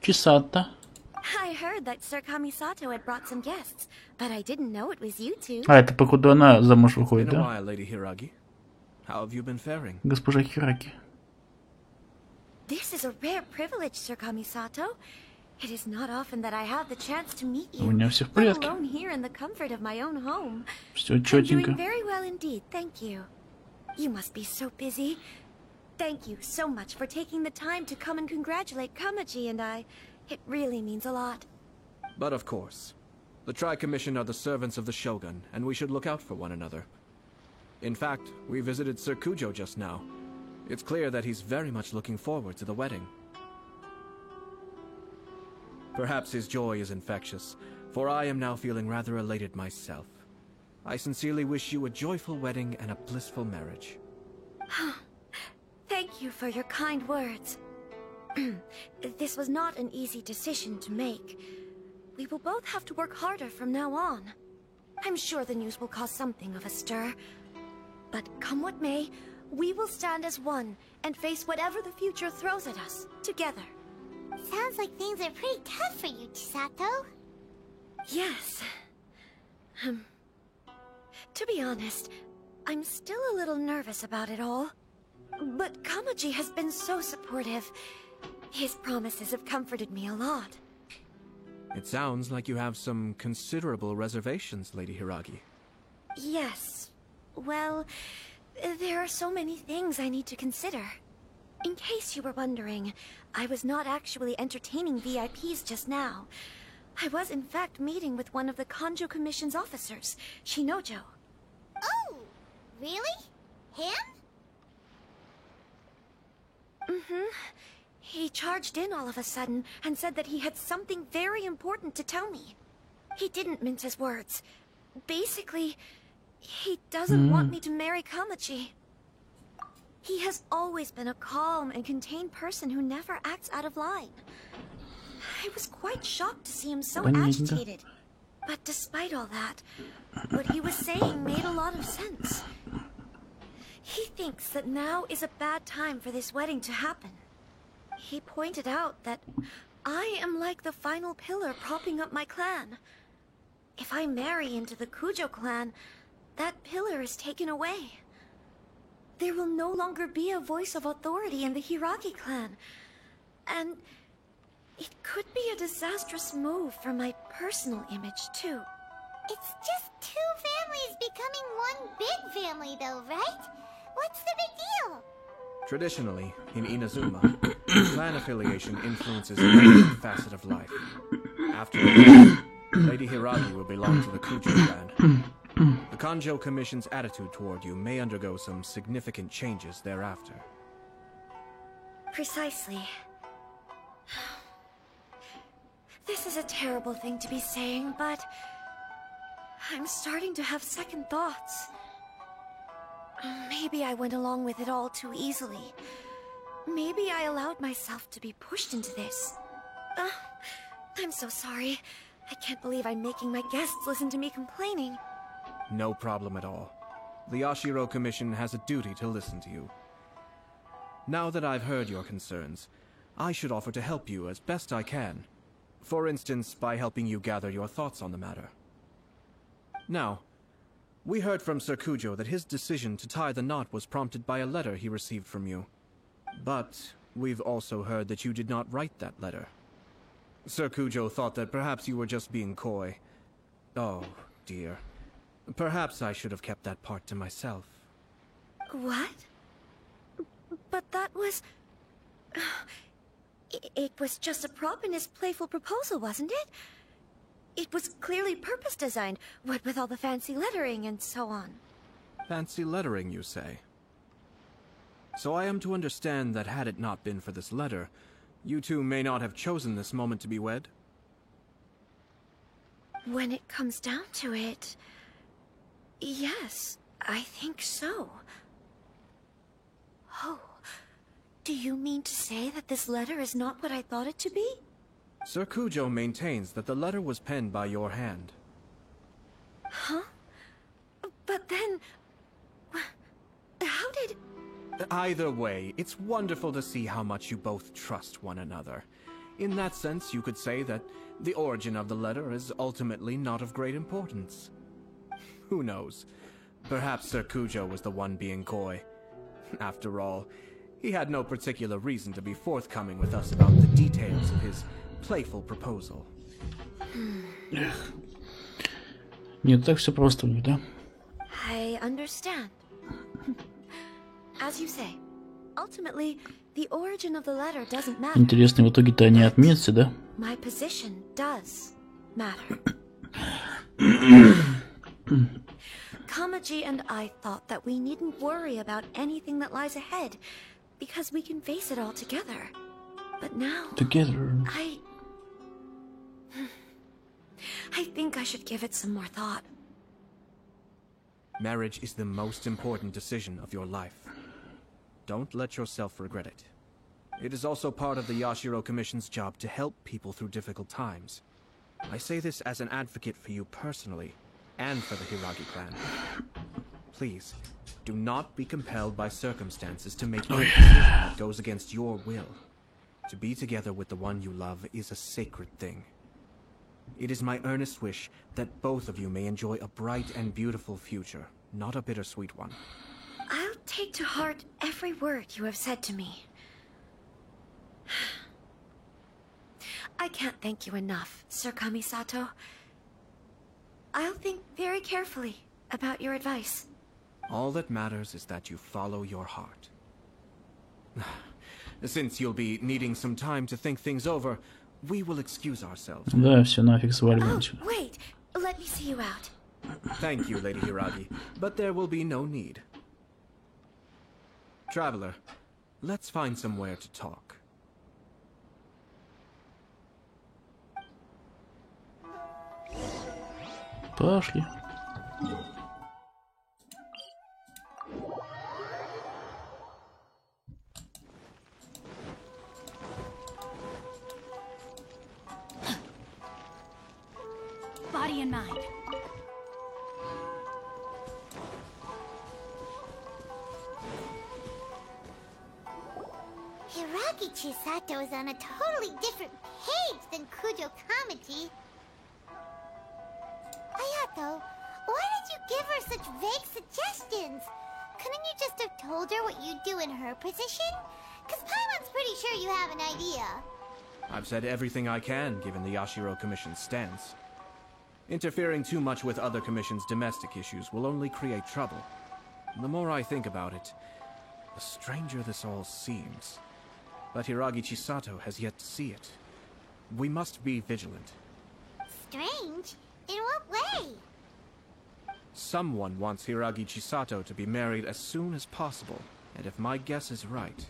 Чисата. I heard that Sir Kamisato had brought some guests, but I didn't know it was you two. А, это походу она замуж выходит, да? Lady Hiragi. How have you been faring? Госпожа Хираги. This is a rare privilege, Sir Kamisato. It is not often that I have the chance to meet У you, меня все в let порядке. alone here in the comfort of my own home. Все I'm четенько. doing very well indeed, thank you. You must be so busy. Thank you so much for taking the time to come and congratulate Kamaji and I. It really means a lot. But of course. The Tri-Commission are the servants of the Shogun, and we should look out for one another. In fact, we visited Sir Kujo just now. It's clear that he's very much looking forward to the wedding. Perhaps his joy is infectious, for I am now feeling rather elated myself. I sincerely wish you a joyful wedding and a blissful marriage. Thank you for your kind words. This was not an easy decision to make. We will both have to work harder from now on. I'm sure the news will cause something of a stir. But come what may, we will stand as one and face whatever the future throws at us, together. Sounds like things are pretty tough for you, Chisato. Yes. To be honest, I'm still a little nervous about it all. But Kamaji has been so supportive. His promises have comforted me a lot. It sounds like you have some considerable reservations, Lady Hiragi. Yes. Well, there are so many things I need to consider. In case you were wondering, I was not actually entertaining VIPs just now. I was in fact meeting with one of the Kanjo Commission's officers, Shinojo. Oh, really? Him? Mm-hmm. He charged in all of a sudden and said that he had something very important to tell me. He didn't mince his words. Basically, he doesn't want me to marry Kamaji. He has always been a calm and contained person who never acts out of line. I was quite shocked to see him so agitated. But despite all that, what he was saying made a lot of sense. He thinks that now is a bad time for this wedding to happen. He pointed out that I am like the final pillar propping up my clan. If I marry into the Kujo clan, that pillar is taken away. There will no longer be a voice of authority in the Hiragi clan. And it could be a disastrous move for my personal image, too. It's just two families becoming one big family, though, right? What's the big deal? Traditionally, in Inazuma, clan affiliation influences every facet of life. After all, Lady Hiragi will belong to the Kujo clan. The Kanjo Commission's attitude toward you may undergo some significant changes thereafter. Precisely. This is a terrible thing to be saying, but I'm starting to have second thoughts. Maybe I went along with it all too easily. Maybe I allowed myself to be pushed into this. I'm so sorry. I can't believe I'm making my guests listen to me complaining. No problem at all. The Yashiro Commission has a duty to listen to you. Now that I've heard your concerns, I should offer to help you as best I can. For instance, by helping you gather your thoughts on the matter. Now, we heard from Sir Kujo that his decision to tie the knot was prompted by a letter he received from you. But we've also heard that you did not write that letter. Sir Kujo thought that perhaps you were just being coy. Oh, dear. Perhaps I should have kept that part to myself. What? But that was... It was just a prop in his playful proposal, wasn't it? It was clearly purpose-designed, what with all the fancy lettering and so on. Fancy lettering, you say? So I am to understand that had it not been for this letter, you two may not have chosen this moment to be wed? When it comes down to it... Yes, I think so. Oh, Do you mean to say that this letter is not what I thought it to be? Sir Kujo maintains that the letter was penned by your hand. Huh? But then... how did... Either way, it's wonderful to see how much you both trust one another. In that sense, you could say that the origin of the letter is ultimately not of great importance. Who knows? Perhaps Sir Kujo was the one being coy. After all, he had no particular reason to be forthcoming with us about the details of his playful proposal. Нет, так все просто, да? I understand. As you say, ultimately, the origin of the letter doesn't matter. Интересно, в итоге-то они отметятся, да? My position does matter. Kamaji and I thought that we needn't worry about anything that lies ahead, because we can face it all together. But now... Together. I think I should give it some more thought. Marriage is the most important decision of your life. Don't let yourself regret it. It is also part of the Yashiro Commission's job to help people through difficult times. I say this as an advocate for you personally, and for the Hiragi clan. Please, do not be compelled by circumstances to make any decision that goes against your will. To be together with the one you love is a sacred thing. It is my earnest wish that both of you may enjoy a bright and beautiful future, not a bittersweet one. I'll take to heart every word you have said to me. I can't thank you enough, Sir Kamisato. I'll think very carefully about your advice. All that matters is that you follow your heart. Since you'll be needing some time to think things over, we will excuse ourselves. Да, все, нафиг сваливаем отсюда. Wait, let me see you out. Thank you, Lady Hiragi, but there will be no need. Traveler, let's find somewhere to talk. Пошли. Body and mind. Hiragi Chisato is on a totally different page than Kujo Kamaji. Ayato, why did you give her such vague suggestions? Couldn't you just have told her what you'd do in her position? Because Paimon's pretty sure you have an idea. I've said everything I can, given the Yashiro Commission's stance. Interfering too much with other commissions' domestic issues will only create trouble. The more I think about it, the stranger this all seems. But Hiragi Chisato has yet to see it. We must be vigilant. Strange? In what way? Someone wants Hiragi Chisato to be married as soon as possible, and if my guess is right,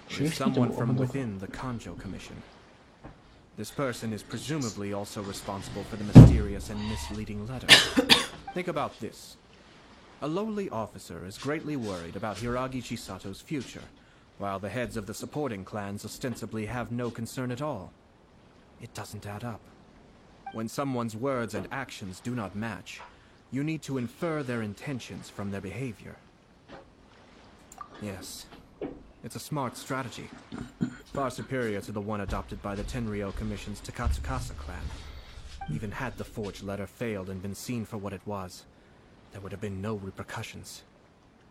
it is someone from within the Kanjo Commission. This person is presumably also responsible for the mysterious and misleading letter. Think about this. A lowly officer is greatly worried about Hiragi Chisato's future, while the heads of the supporting clans ostensibly have no concern at all. It doesn't add up. When someone's words and actions do not match, you need to infer their intentions from their behavior. Yes, it's a smart strategy, far superior to the one adopted by the Tenryou Commission's Takatsukasa clan. Even had the forged letter failed and been seen for what it was, there would have been no repercussions.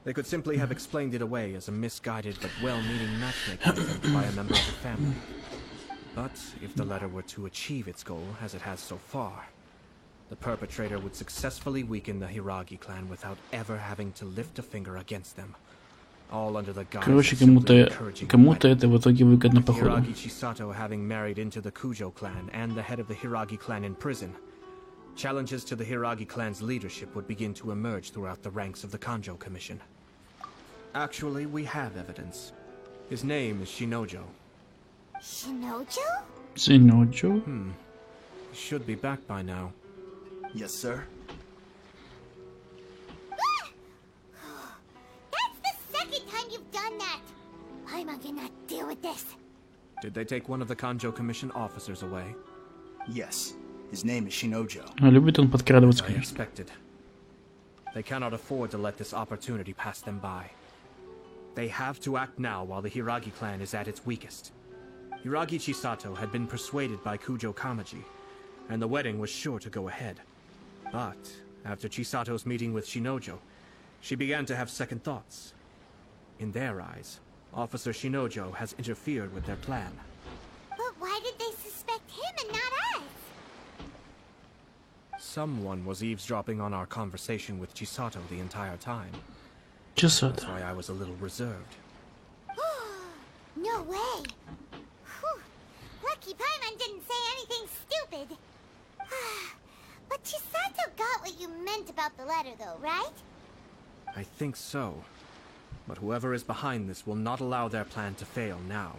They could simply have explained it away as a misguided but well-meaning matchmaking attempt by a member of the family. But if the letter were to achieve its goal, as it has so far, the perpetrator would successfully weaken the Hiragi clan without ever having to lift a finger against them. All under the guise Короче, of simply encouraging кому-то это в итоге выгодно, походу. Hiragi Chisato having married into the Kujo clan and the head of the Hiragi clan in prison, challenges to the Hiragi clan's leadership would begin to emerge throughout the ranks of the Kanjo Commission. Actually, we have evidence. His name is Shinojo. Shinojo? Shinojo? He should be back by now. Yes, sir. That's the second time you've done that. Paimon cannot deal with this. Did they take one of the Kanjo Commission officers away? Yes. His name is Shinojo. Любит он подкрадываться, I конечно. expected. They cannot afford to let this opportunity pass them by. They have to act now while the Hiragi clan is at its weakest. Hiragi Chisato had been persuaded by Kujo Kamaji, and the wedding was sure to go ahead. But after Chisato's meeting with Shinojo, she began to have second thoughts. In their eyes, Officer Shinojo has interfered with their plan. But why did they suspect him and not us? Someone was eavesdropping on our conversation with Chisato the entire time. Chisato. That's why I was a little reserved. No way. Whew. Lucky Paimon didn't say anything stupid. But Chisato got what you meant about the letter though, right? I think so. But whoever is behind this will not allow their plan to fail now.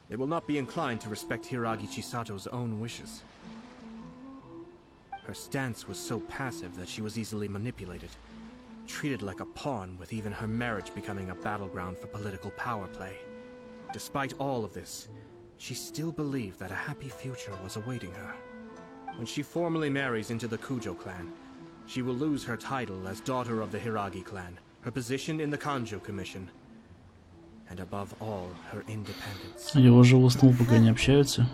They will not be inclined to respect Hiragi Chisato's own wishes. Her stance was so passive that she was easily manipulated, treated like a pawn, with even her marriage becoming a battleground for political power play. Despite all of this, she still believed that a happy future was awaiting her. When she formally marries into the Kujo clan, she will lose her title as daughter of the Hiragi clan, her position in the Kanjo Commission, and above all, her independence. Я уже уснул, пока не общаются.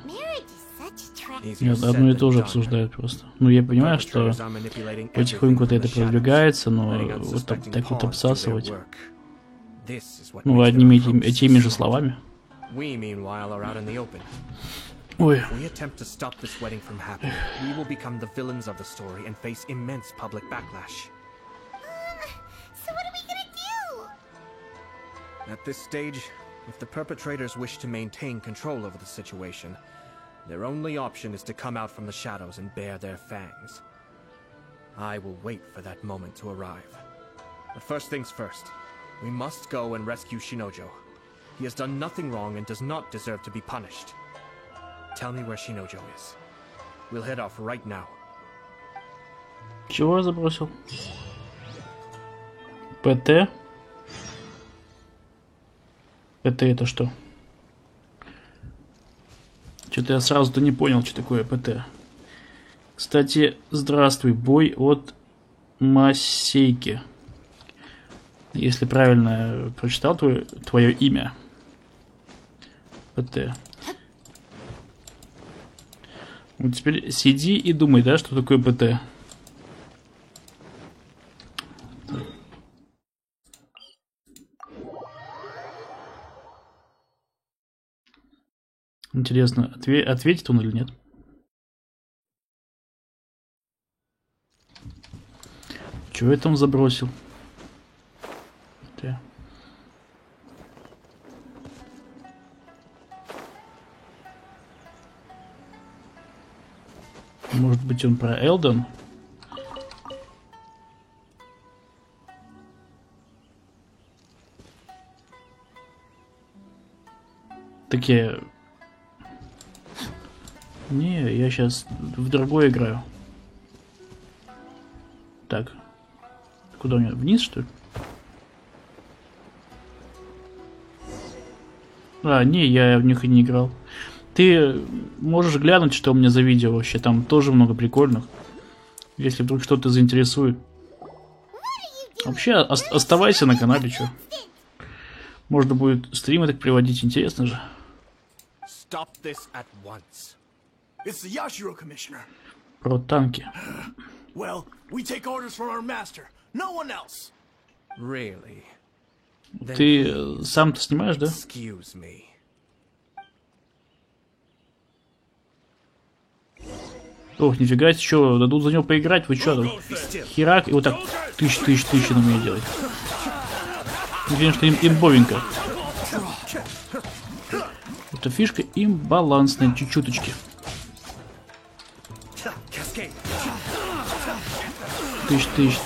Нет, одно и то же обсуждают просто. Ну, я понимаю, что потихоньку-то это продвигается, но вот так вот обсасывать. Ну, одними этими же словами. Ой. If we attempt to stop this wedding from happening, we will become the villains of the story and face immense public backlash. So what are we gonna do? At this stage, if the perpetrators wish to maintain control over the situation, their only option is to come out from the shadows and bare their fangs. I will wait for that moment to arrive. But first things first, we must go and rescue Shinojo. He has done nothing wrong and does not deserve to be punished. Tell me where Shinojo is. We'll head off right now. Чего я забросил? ПТ? ПТ это что? Что-то я сразу-то не понял, что такое ПТ. Кстати, здравствуй, бой от Масейки. Если правильно прочитал твое имя. ПТ. Вот теперь сиди и думай, да, что такое ПТ. Интересно, ответит он или нет? Чего я там забросил? ПТ. Может быть, он про Элден? Такие... Не, я сейчас в другой играю. Так. Куда у меня? Вниз, что ли? А, не, я в них и не играл. Ты можешь глянуть, что у меня за видео вообще. Там тоже много прикольных. Если вдруг что-то заинтересует. Вообще, оставайся на канале, что. Можно будет стримы так приводить, интересно же. Stop this at once. It's the Yashiro Commissioner. Про танки. Well, we take orders from our master. No one else. Really? Ты сам-то снимаешь, да? Excuse me. Ох, нифига себе, что, дадут за него поиграть, вы что тут? Херак, и вот так тысяч на меня делать. Конечно, имбовенько. Эта фишка имбалансная, чуть-чуточки. Тысяч.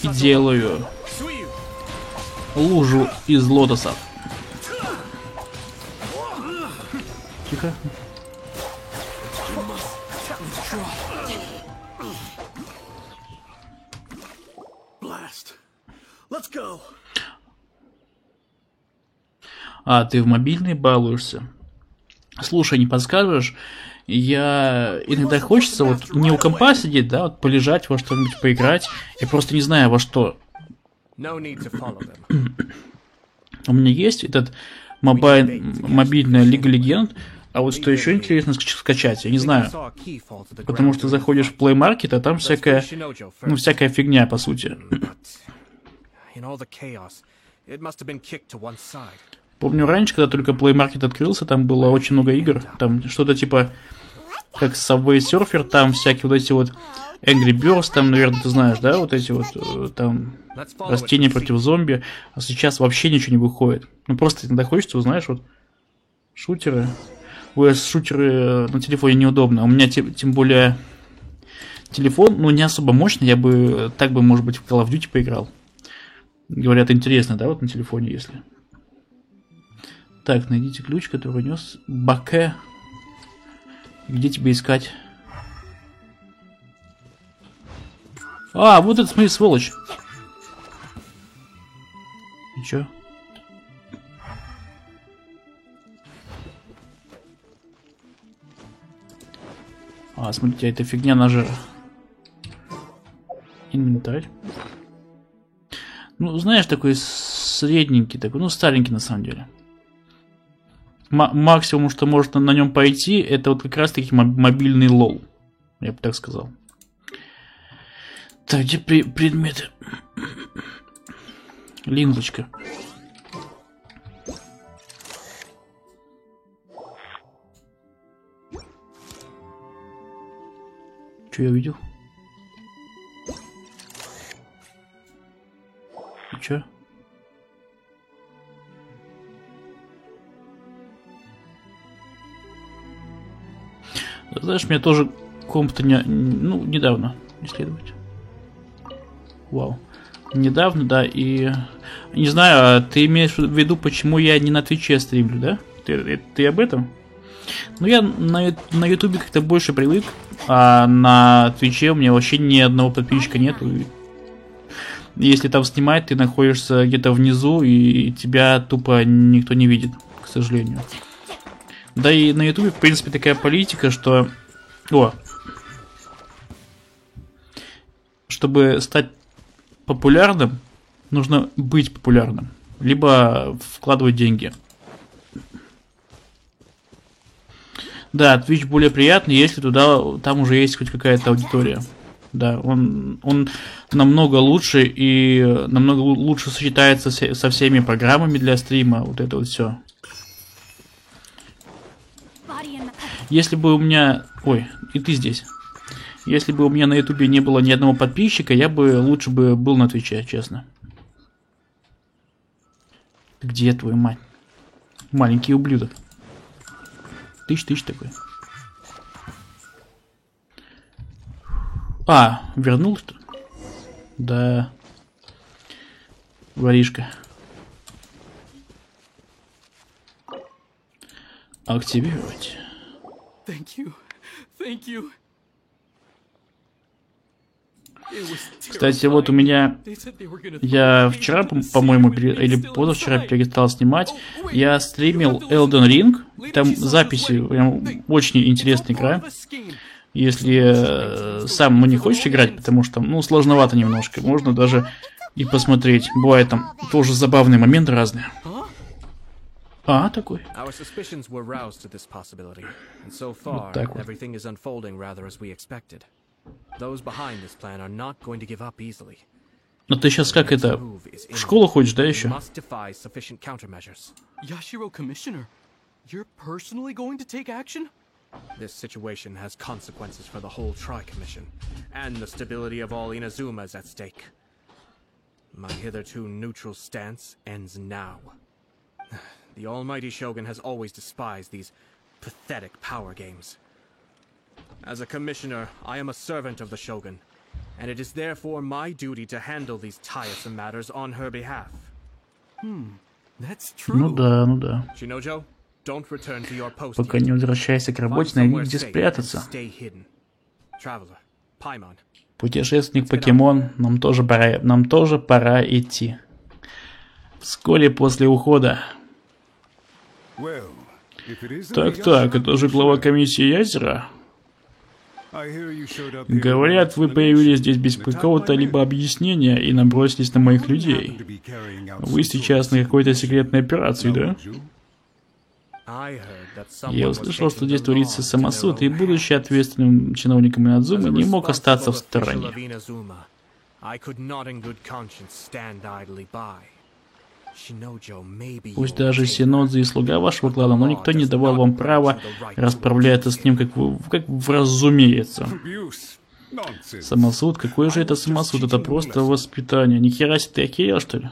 И делаю лужу из лотосов. Тихо. А, ты в мобильный балуешься? Слушай, не подскажешь? Я иногда хочется вот не у компа сидеть, да, вот полежать, во что-нибудь поиграть. Я просто не знаю во что. У меня есть этот мобильная Лига Легенд, а вот что еще интересно скачать, я не знаю. Потому что заходишь в Play Market, а там всякая, ну, всякая фигня, по сути. Помню раньше, когда только Play Market открылся, там было очень много игр. Там что-то типа, как Subway Surfer, там всякие вот эти вот Angry Birds, там, наверное, ты знаешь, да, вот эти вот, там, растения против зомби. А сейчас вообще ничего не выходит. Ну, просто иногда хочется, знаешь, вот, шутеры. Ой, шутеры на телефоне неудобно. У меня, тем более, телефон, ну, не особо мощный. Я бы, так бы, может быть, в Call of Duty поиграл. Говорят, интересно, да, вот на телефоне, если... Так, найдите ключ, который нес Баке. Где тебе искать? А, вот это, смотри, сволочь. И чё? А, смотрите, эта фигня ножа. Инвентарь. Ну, знаешь, такой средненький, такой, ну, старенький на самом деле. Максимум, что можно на нем пойти, это вот как раз таки мобильный лол. Я бы так сказал. Так, где предметы? Линзочка. Что я увидел? И чё? Знаешь, меня тоже комп-то ну, недавно исследовать. Вау. Недавно, да, и... Не знаю, а ты имеешь в виду, почему я не на Твиче стримлю, да? Ты об этом? Ну, я на Ютубе как-то больше привык, а на Твиче у меня вообще ни одного подписчика нету. Если там снимать, ты находишься где-то внизу, и тебя тупо никто не видит, к сожалению. Да и на Ютубе, в принципе, такая политика, что... О! Чтобы стать популярным, нужно быть популярным. Либо вкладывать деньги. Да, Twitch более приятный, если там уже есть хоть какая-то аудитория. Да, он намного лучше и намного лучше сочетается со всеми программами для стрима. Вот это вот все. Если бы у меня... Ой, и ты здесь. Если бы у меня на Ютубе не было ни одного подписчика, я бы лучше бы был на Твиче, честно. Где твою мать? Маленький ублюдок. Тыщ такой. А, вернулся? Да. Воришка. Активировать. Thank you. Кстати, вот у меня... Я вчера, по-моему, или позавчера перестал снимать. Я стримил Elden Ring. Там записи, прям очень интересная игра. Если сам не хочешь играть, потому что, ну, сложновато немножко. Можно даже и посмотреть. Бывает там тоже забавные моменты разные. А, такой. Вот так вот. Но ты сейчас как это, в школу ходишь, да, еще? Yashiro Commissioner, you're personally going to take action? This situation has consequences for the whole Tri-Commission, and the stability of all Inazuma is at stake. My hitherto neutral stance ends now. The almighty Shogun has always despised these pathetic power games. As a commissioner, I am a servant of the Shogun, and it is therefore my duty to handle these tiresome matters on her behalf. That's true. Ну да. Shinojo, don't return to your post. Пока не возвращайся к работе, найди где спрятаться. Traveler, Paimon. Путешественник Покемон, нам тоже пора идти. Вскоре после ухода. Так, это же глава комиссии Ясера? Говорят, вы появились здесь без какого-то либо объяснения и набросились на моих людей. Вы сейчас на какой-то секретной операции, да? Я услышал, что здесь творится самосуд, и будучи ответственным чиновником Инадзумы, не мог остаться в стороне. Пусть даже Синодзи и слуга вашего клана, но никто не давал вам права расправляться с ним, как разумеется. Самосуд? Какой же это самосуд? Это просто воспитание. Ни хера себе, ты охерел, что ли?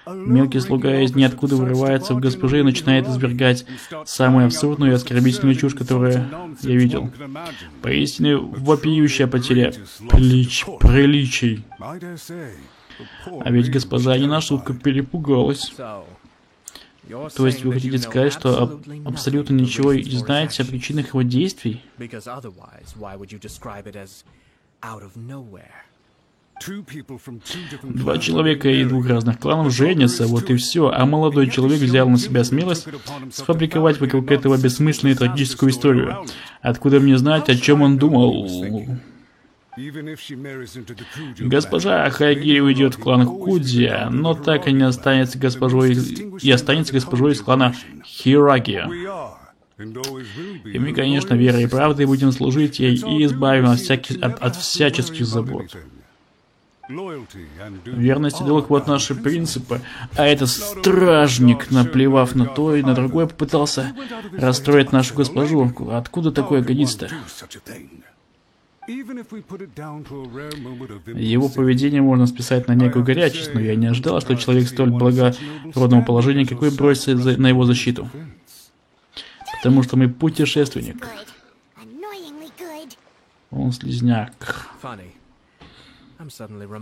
Мелкий слуга из ниоткуда вырывается в госпоже и начинает извергать самую абсурдную и оскорбительную чушь, которую я видел. Поистине вопиющая потеря приличий. А ведь госпожа не на шутку перепугалась. То есть вы хотите сказать, что абсолютно ничего не знаете о причинах его действий? Два человека и двух разных кланов женятся, вот и все, а молодой человек взял на себя смелость сфабриковать вокруг этого бессмысленную и трагическую историю. Откуда мне знать, о чем он думал? Госпожа Хайгири уйдет в клан Кудзия, но так и не останется госпожой из клана Хираги. И мы, конечно, верой и правдой будем служить ей и избавим от всяческих забот. Верность и долг — вот наши принципы. А этот стражник, наплевав на то и на другое, попытался расстроить нашу госпожу. Откуда такое годится-то? Его поведение можно списать на некую горячность, но я не ожидал, что человек столь благородного положения, какой бросится на его защиту. Потому что мы путешественник. Он слизняк.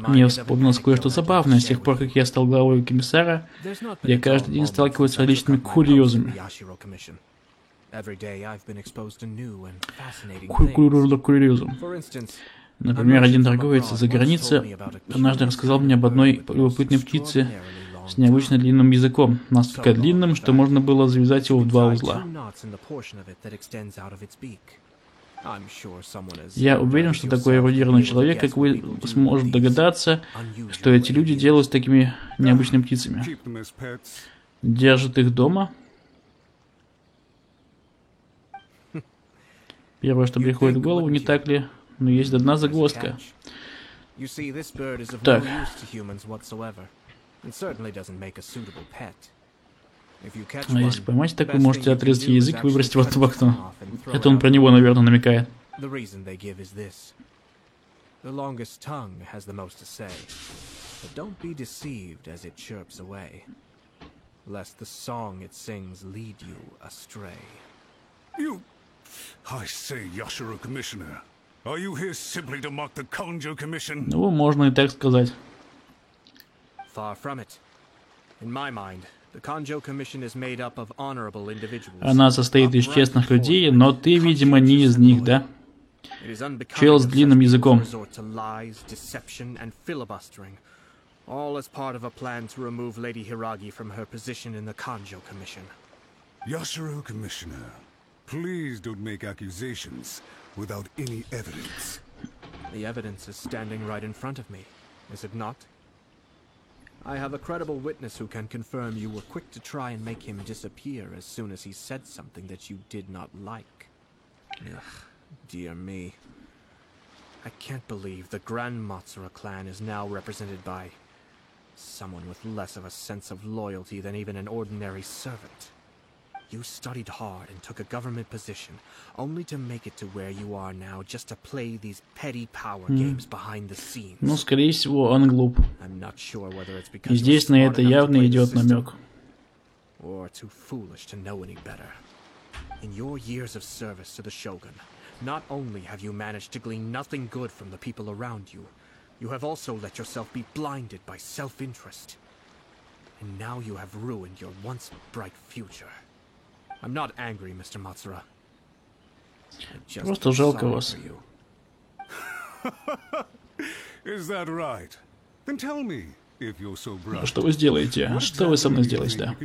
Мне вспомнилось кое-что забавное. С тех пор, как я стал главой комиссара, я каждый день сталкиваюсь с различными курьезами. Курьезом. Например, один торговец из-за границы однажды рассказал мне об одной любопытной птице с необычно длинным языком, настолько длинным, что можно было завязать его в два узла. Я уверен, что такой эрудированный человек, как вы, сможет догадаться, что эти люди делают с такими необычными птицами. Держат их дома. Первое, что приходит в голову, не так ли? Но есть одна загвоздка. Так. А если поймать так, вы можете отрезать ей язык и выбросить в окно. Это он про него, наверное, намекает. I say, Yashiro Commissioner, are you here simply to mock the Kanjo Commission? Ну, можно и так сказать. Far from it. In my mind, the Kanjo Commission is made up of honorable individuals. Она состоит из честных людей, но ты, видимо, не из них, да? Чел с длинным языком. All as part of a plan to remove Lady Hiragi from her position in the Kanjo Commission. Yashiro Commissioner, please don't make accusations without any evidence. The evidence is standing right in front of me, is it not? I have a credible witness who can confirm you were quick to try and make him disappear as soon as he said something that you did not like. Ugh, dear me. I can't believe the Grand Matsura clan is now represented by someone with less of a sense of loyalty than even an ordinary servant. You studied hard and took a government position, only to make it to where you are now, just to play these petty power games behind the scenes. Ну, скорее всего, он глуп. I'm not sure whether it's because И здесь на это явно идет намек. Or too foolish to know any better. In your years of service to the Shogun, not only have you managed to glean nothing good from the people around you, you have also let yourself be blinded by self-interest. And now you have ruined your once bright future. I'm not angry, Mr. Matsura. Просто жалко вас. Is that right? Then tell me, if you're so bright. Что вы сделаете? Что вы со мной сделаете, да?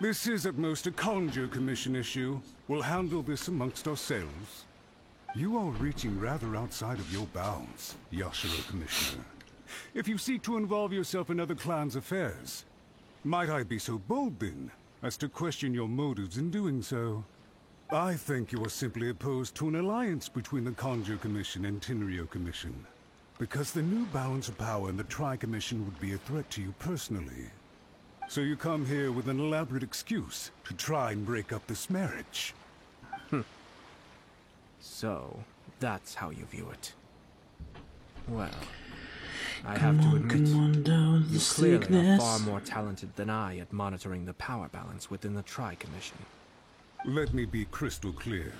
This is at most a Conjo Commission issue. We'll handle this amongst ourselves. You are reaching rather outside of your bounds, Yashiro Commissioner. If you seek to involve yourself in other clans' affairs, might I be so bold then as to question your motives in doing so? I think you are simply opposed to an alliance between the Conjo Commission and Tenryo Commission, because the new balance of power in the Tri-Commission would be a threat to you personally. So you come here with an elaborate excuse to try and break up this marriage. So, that's how you view it. Well, I have to admit, you clearly are far more talented than I at monitoring the power balance within the Tri-Commission. Let me be crystal clear.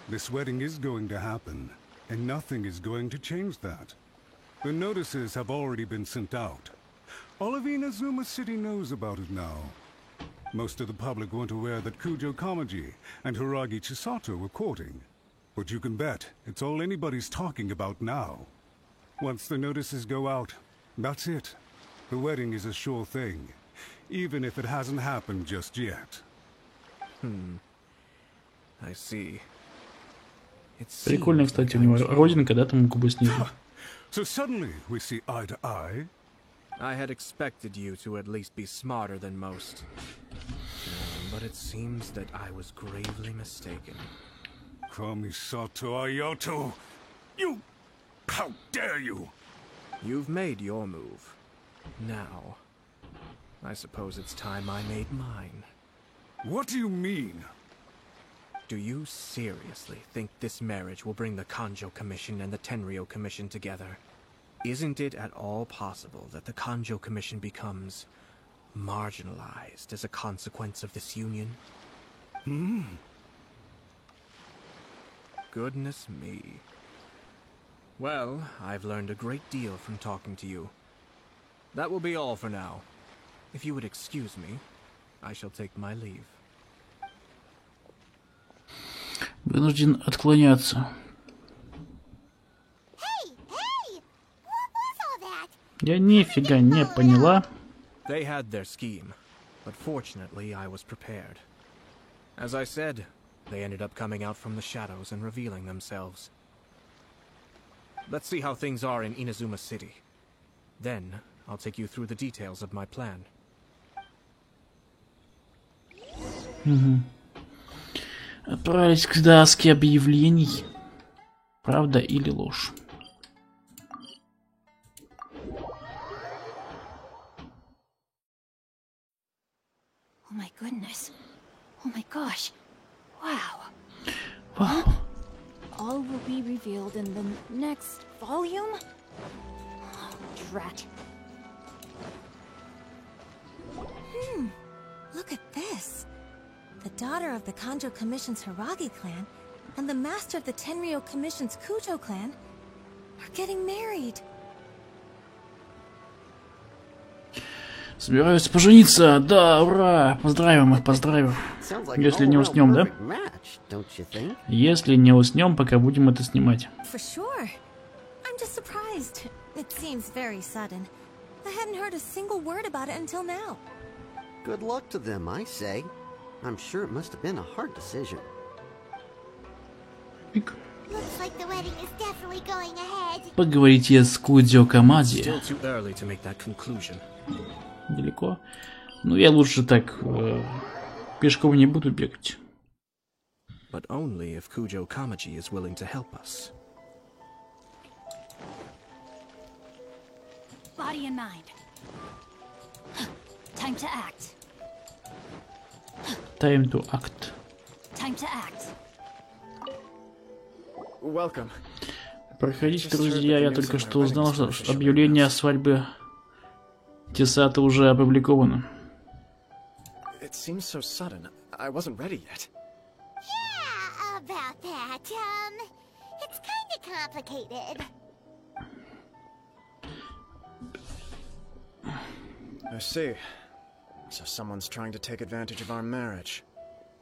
This wedding is going to happen, and nothing is going to change that. The notices have already been sent out. All of Inazuma City knows about it now. Most of the public weren't aware that Kujo Kamaji and Hiragi Chisato were courting. But you can bet it's all anybody's talking about now. Once the notices go out, that's it. The wedding is a sure thing, even if it hasn't happened just yet. I see. Прикольно, кстати, у него родинка, да, там губы снизу. So suddenly we see eye to eye. I had expected you to at least be smarter than most. But it seems that I was gravely mistaken. Kamisato Ayato! You... How dare you! You've made your move. Now, I suppose it's time I made mine. What do you mean? Do you seriously think this marriage will bring the Conjo Commission and the Tenryo Commission together? Isn't it at all possible that the Conjo Commission becomes marginalized as a consequence of this union? Goodness me. Well, I've learned a great deal from talking to you. That will be all for now. If you would excuse me, I shall take my leave. Вынужден отклоняться. Я нифига не поняла. They had their scheme, but fortunately I was prepared. As I said, they ended up coming out from the shadows and revealing themselves. Let's see how things are in Inazuma City. Then, I'll take you through the details of my plan. Отправились к доске объявлений. Правда или ложь? Oh my goodness. Oh my gosh. Wow. Wow. All will be revealed in the next volume? Oh, drat. Look at this. The daughter of the Conjo Commission's Hiragi clan and the master of the Tenryo Commission's Kujo clan are getting married. Собираются пожениться. Да, ура! Поздравим их, поздравим. Если не уснем, да? Если не уснем, пока будем это снимать. For sure. I'm just surprised. It seems very sudden. I hadn't heard a single word about it until now. Good luck to them, I say. I'm sure it must have been a hard decision. Looks like the wedding is definitely going ahead. Поговорите с Кудзё Камади. Still too early to make that conclusion. Далеко. Ну, я лучше так пешком не буду бегать. But only if Kujo Kamaji is willing to help us. Body and mind. Time to act. Time to act. Time to act. Welcome. Проходите, друзья, я только что узнал, что объявление о свадьбе Тесата уже опубликовано. It seems so sudden. I wasn't ready yet. Yeah, about that. It's kind of complicated. I see. So someone's trying to take advantage of our marriage.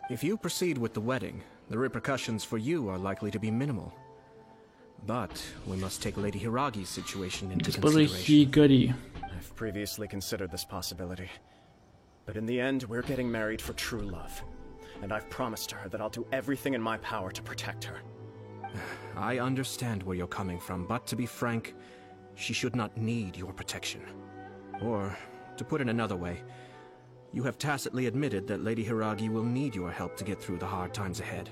If you proceed with the wedding, the repercussions for you are likely to be minimal. But we must take Lady Hiragi's situation into Госпожа consideration. Хикари. I've previously considered this possibility. But in the end, we're getting married for true love. And I've promised her that I'll do everything in my power to protect her. I understand where you're coming from, but to be frank, she should not need your protection. Or, to put it another way, you have tacitly admitted that Lady Hiragi will need your help to get through the hard times ahead,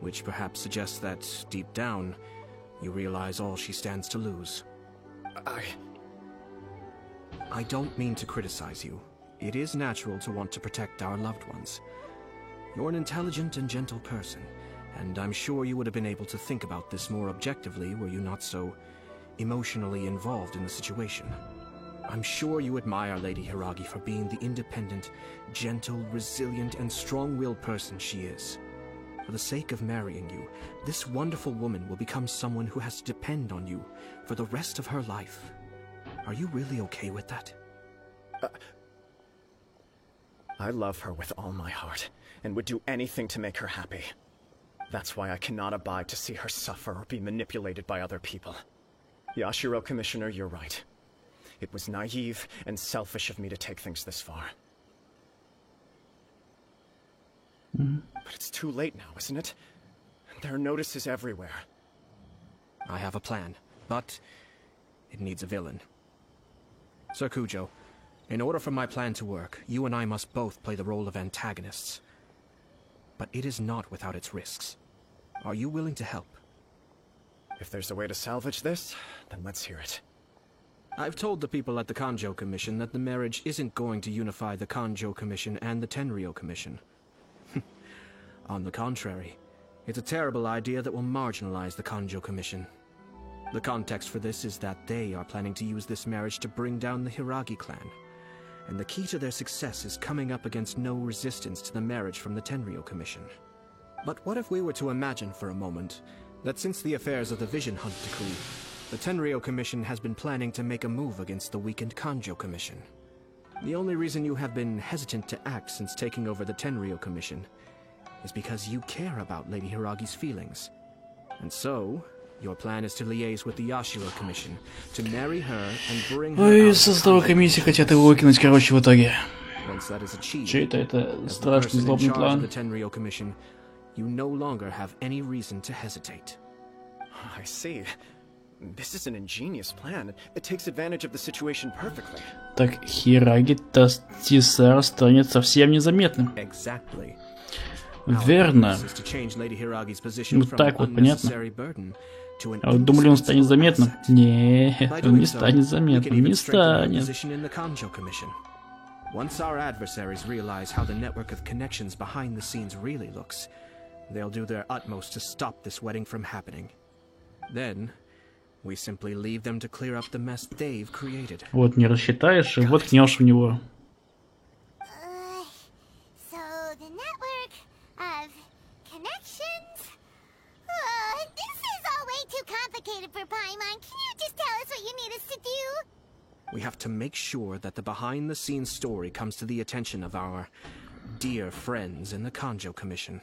which perhaps suggests that, deep down, you realize all she stands to lose. I don't mean to criticize you. It is natural to want to protect our loved ones. You're an intelligent and gentle person, and I'm sure you would have been able to think about this more objectively were you not so emotionally involved in the situation. I'm sure you admire Lady Hiragi for being the independent, gentle, resilient, and strong-willed person she is. For the sake of marrying you, this wonderful woman will become someone who has to depend on you for the rest of her life. Are you really okay with that? I love her with all my heart, and would do anything to make her happy. That's why I cannot abide to see her suffer or be manipulated by other people. Yashiro, Commissioner, you're right. It was naive and selfish of me to take things this far. But it's too late now, isn't it? There are notices everywhere. I have a plan, but it needs a villain. Sir Kujo, in order for my plan to work, you and I must both play the role of antagonists. But it is not without its risks. Are you willing to help? If there's a way to salvage this, then let's hear it. I've told the people at the Kanjo Commission that the marriage isn't going to unify the Kanjo Commission and the Tenryou Commission. On the contrary, it's a terrible idea that will marginalize the Kanjo Commission. The context for this is that they are planning to use this marriage to bring down the Hiragi clan, and the key to their success is coming up against no resistance to the marriage from the Tenryou Commission. But what if we were to imagine for a moment that since the affairs of the Vision Hunt decree, the Tenryou Commission has been planning to make a move against the weakened Kanjo Commission? The only reason you have been hesitant to act since taking over the Tenryou Commission is because you care about Lady Hiragi's feelings. And so, your plan is to liaise with the Yashiro Commission, to marry her and bring her Ой, состава комиссии хотят его выкинуть, короче, в итоге. Once that is achieved, Чей это страшный злобный план? the Tenryou Commission, you no longer have any reason to hesitate. I see. This is an ingenious plan. It takes advantage of the situation perfectly. Так Хираги Тисар станет совсем незаметным. Exactly. Верно. Ну так вот, понятно. А вот думали, он станет заметным? Нет, он не станет заметным, не станет. Once our adversaries realize how the network of connections behind the scenes really looks, they'll do their utmost to stop this wedding from happening. Then, we simply leave them to clear up the mess they've created. Вот не рассчитаешь, и вот кнешь в него. So the network of connections? This is all way too complicated for Paimon. Can you just tell us what you need us to do? We have to make sure that the behind-the-scenes story comes to the attention of our dear friends in the Kanjo Commission.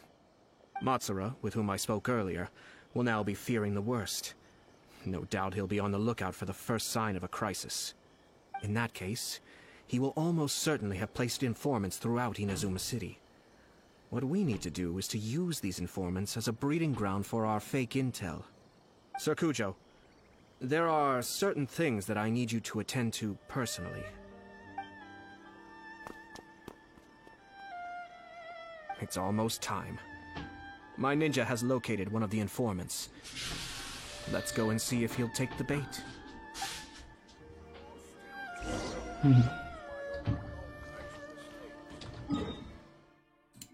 Matsura, with whom I spoke earlier, will now be fearing the worst. No doubt he'll be on the lookout for the first sign of a crisis. In that case, he will almost certainly have placed informants throughout Inazuma City. What we need to do is to use these informants as a breeding ground for our fake intel. Sir Kujo, there are certain things that I need you to attend to personally. It's almost time. My ninja has located one of the informants. Let's go and see if he'll take the bait.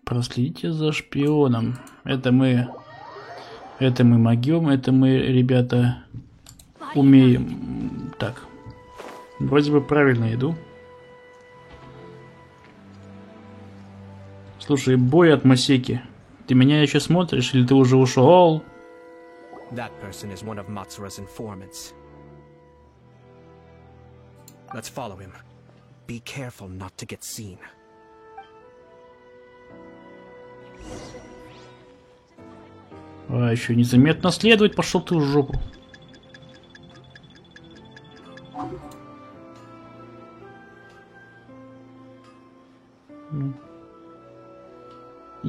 Проследите за шпионом. Это мы могем, это мы, ребята, умеем. Так. Вроде бы правильно иду. Слушай, бой от Масеки. Ты меня еще смотришь или ты уже ушел? That person is one of Matsura's informants. Let's follow him. Be careful not to get seen. А еще незаметно следовать, пошел ты в жопу.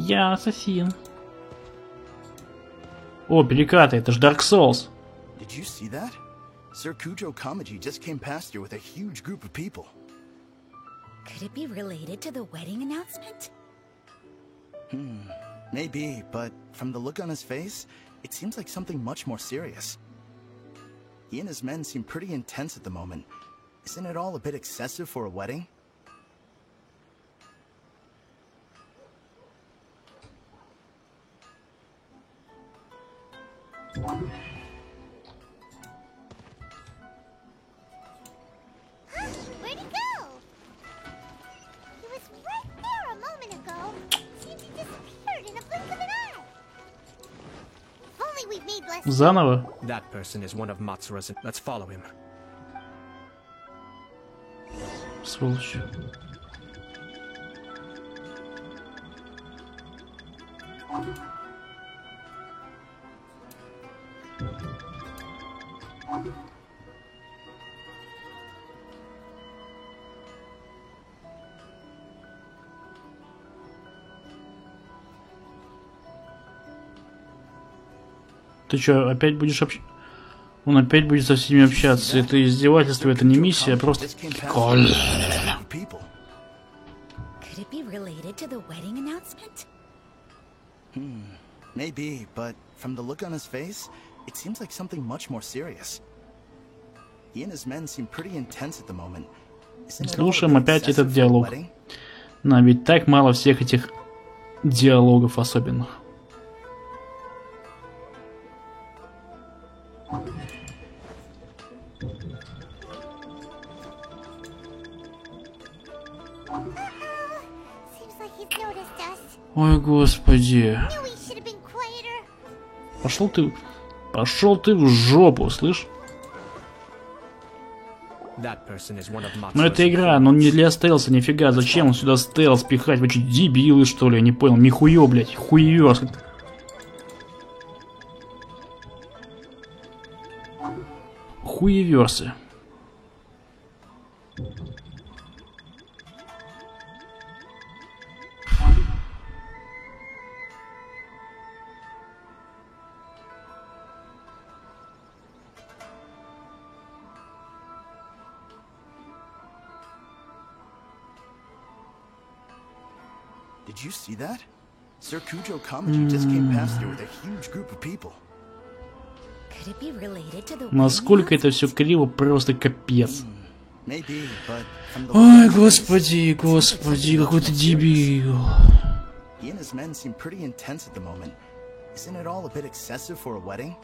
Я ассасин. О, перекаты, это ж Dark Souls. Did you see that? Sir Kujo Kamaji just came past here with a huge group of people. Could it be related to the wedding announcement? Maybe, but from the look on his face, it seems like something much more serious. He and his men seem pretty intense at the moment. Isn't it all a bit excessive for a wedding? Where'd he go? He was right there a moment ago. Seems he disappeared in a blink of an eye. If only we've made less. Заново. That person is one of Matsura's. Let's follow him. Сволочь. Ты чё, опять будешь общаться? Он опять будет со всеми общаться. Это издевательство, это не миссия, а просто... Could it be related to the wedding announcement? Maybe, but from the look on his face, it seems like something much more serious. He and his men seem pretty intense at the moment. Слушаем опять этот диалог. Нам ведь так мало всех этих диалогов особенных. Ой, господи. Пошел ты в жопу, слышь? Но это игра, но не для стелса, нифига. Зачем он сюда стелс пихать? Вы что, дебилы, что ли? Я не понял. Нихуё, блядь. Хуёвёрс. Хуевёрсы. Did you see that? Sir Kujo Kamaji just came past here with a huge group of people. Could it be related to the Насколько это все криво, просто капец. Ой, господи, господи, какой ты дебил. He and his men seem pretty intense at the moment. Isn't it all a bit excessive for a wedding?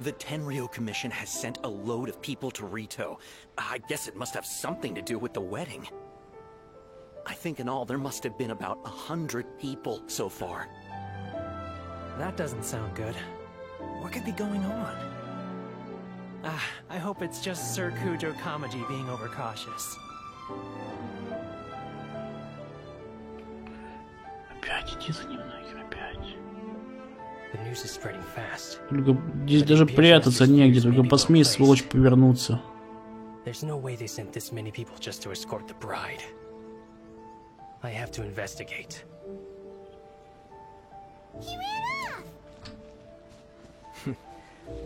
The Tenryo Commission has sent a load of people to Rito. I guess it must have something to do with the wedding. I think in all there must have been about 100 people so far. That doesn't sound good. What could be going on? I hope it's just Sir Kujo Kamaji being overcautious. Опять иди за ним нахер, опять. The news is spreading fast. Только здесь даже прятаться негде, только посмей, сволочь, повернуться. There's no way they sent this many people just to escort the bride. I have to investigate. He ran off!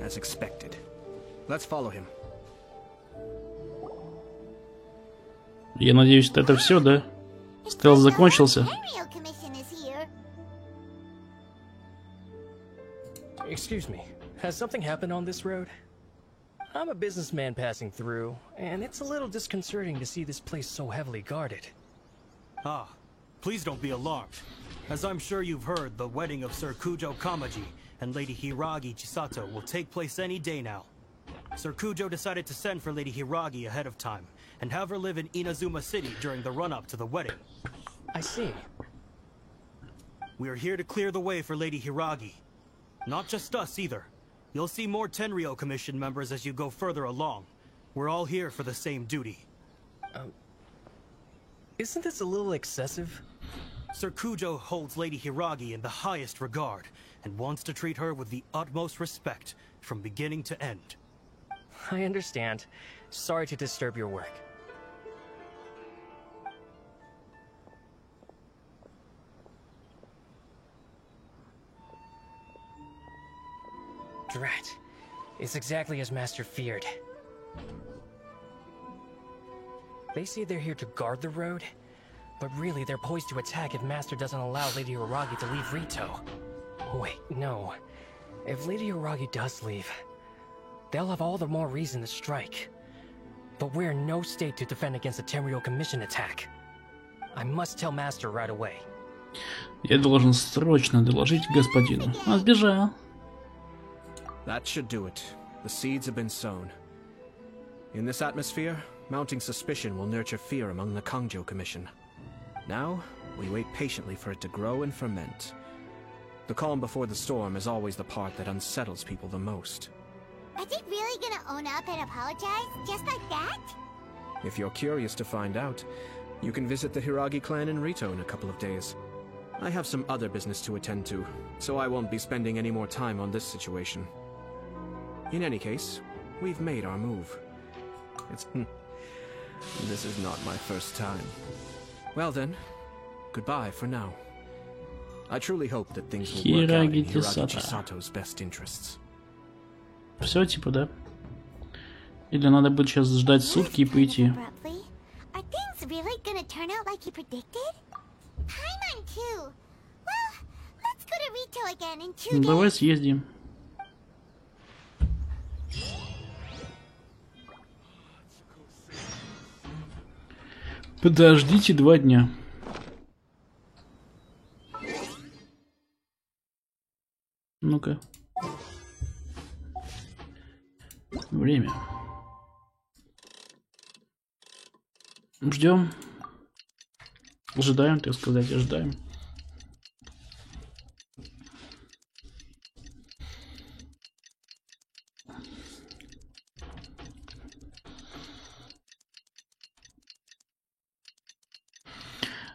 As expected. Let's follow him. Я надеюсь, что это все, да? Стелс закончился. Excuse me, has something happened on this road? I'm a businessman passing through, and it's a little disconcerting to see this place so heavily guarded. Ah, please don't be alarmed. As I'm sure you've heard, the wedding of Sir Kujo Kamaji and Lady Hiragi Chisato will take place any day now. Sir Kujo decided to send for Lady Hiragi ahead of time, and have her live in Inazuma City during the run-up to the wedding. I see. We are here to clear the way for Lady Hiragi. Not just us, either. You'll see more Tenryou Commission members as you go further along. We're all here for the same duty. Isn't this a little excessive? Sir Kujo holds Lady Hiragi in the highest regard, and wants to treat her with the utmost respect, from beginning to end. I understand. Sorry to disturb your work. Drat. It's exactly as Master feared. They say they're here to guard the road, but really they're poised to attack if Master doesn't allow Lady Hiragi to leave Rito. Wait, no. If Lady Hiragi does leave, they'll have all the more reason to strike. But we're in no state to defend against a Tenryou Commission attack. I must tell Master right away. Я должен срочно доложить господину. Он сбежал. That should do it. The seeds have been sown. In this atmosphere, mounting suspicion will nurture fear among the Kangjo Commission. Now, we wait patiently for it to grow and ferment. The calm before the storm is always the part that unsettles people the most. Are they really gonna own up and apologize, just like that? If you're curious to find out, you can visit the Hiragi clan in Rito in a couple of days. I have some other business to attend to, so I won't be spending any more time on this situation. In any case, we've made our move. This is not my first time. Well then, goodbye for now. I truly hope that things will work out in Hiragi Chisato's best interests. Все, типа, да? Или надо будет сейчас ждать сутки и пойти? Are things really gonna turn out like you predicted? Paimon too. Well, let's go to Rito again in 2 days. Давай съездим. Подождите 2 дня. Ну-ка. Время. Ждем. Ожидаем, так сказать, ожидаем.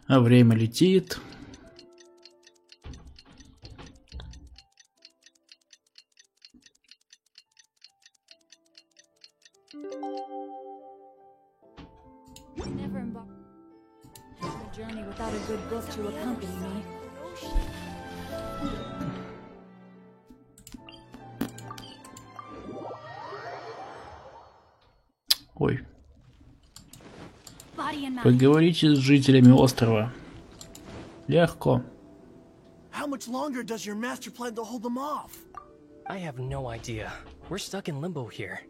А время летит. Never embark on a journey without a good book to accompany me. Ой. Поговорите с жителями острова. Легко. How much longer does your master plan to hold them off? I have no idea. We're stuck in limbo here.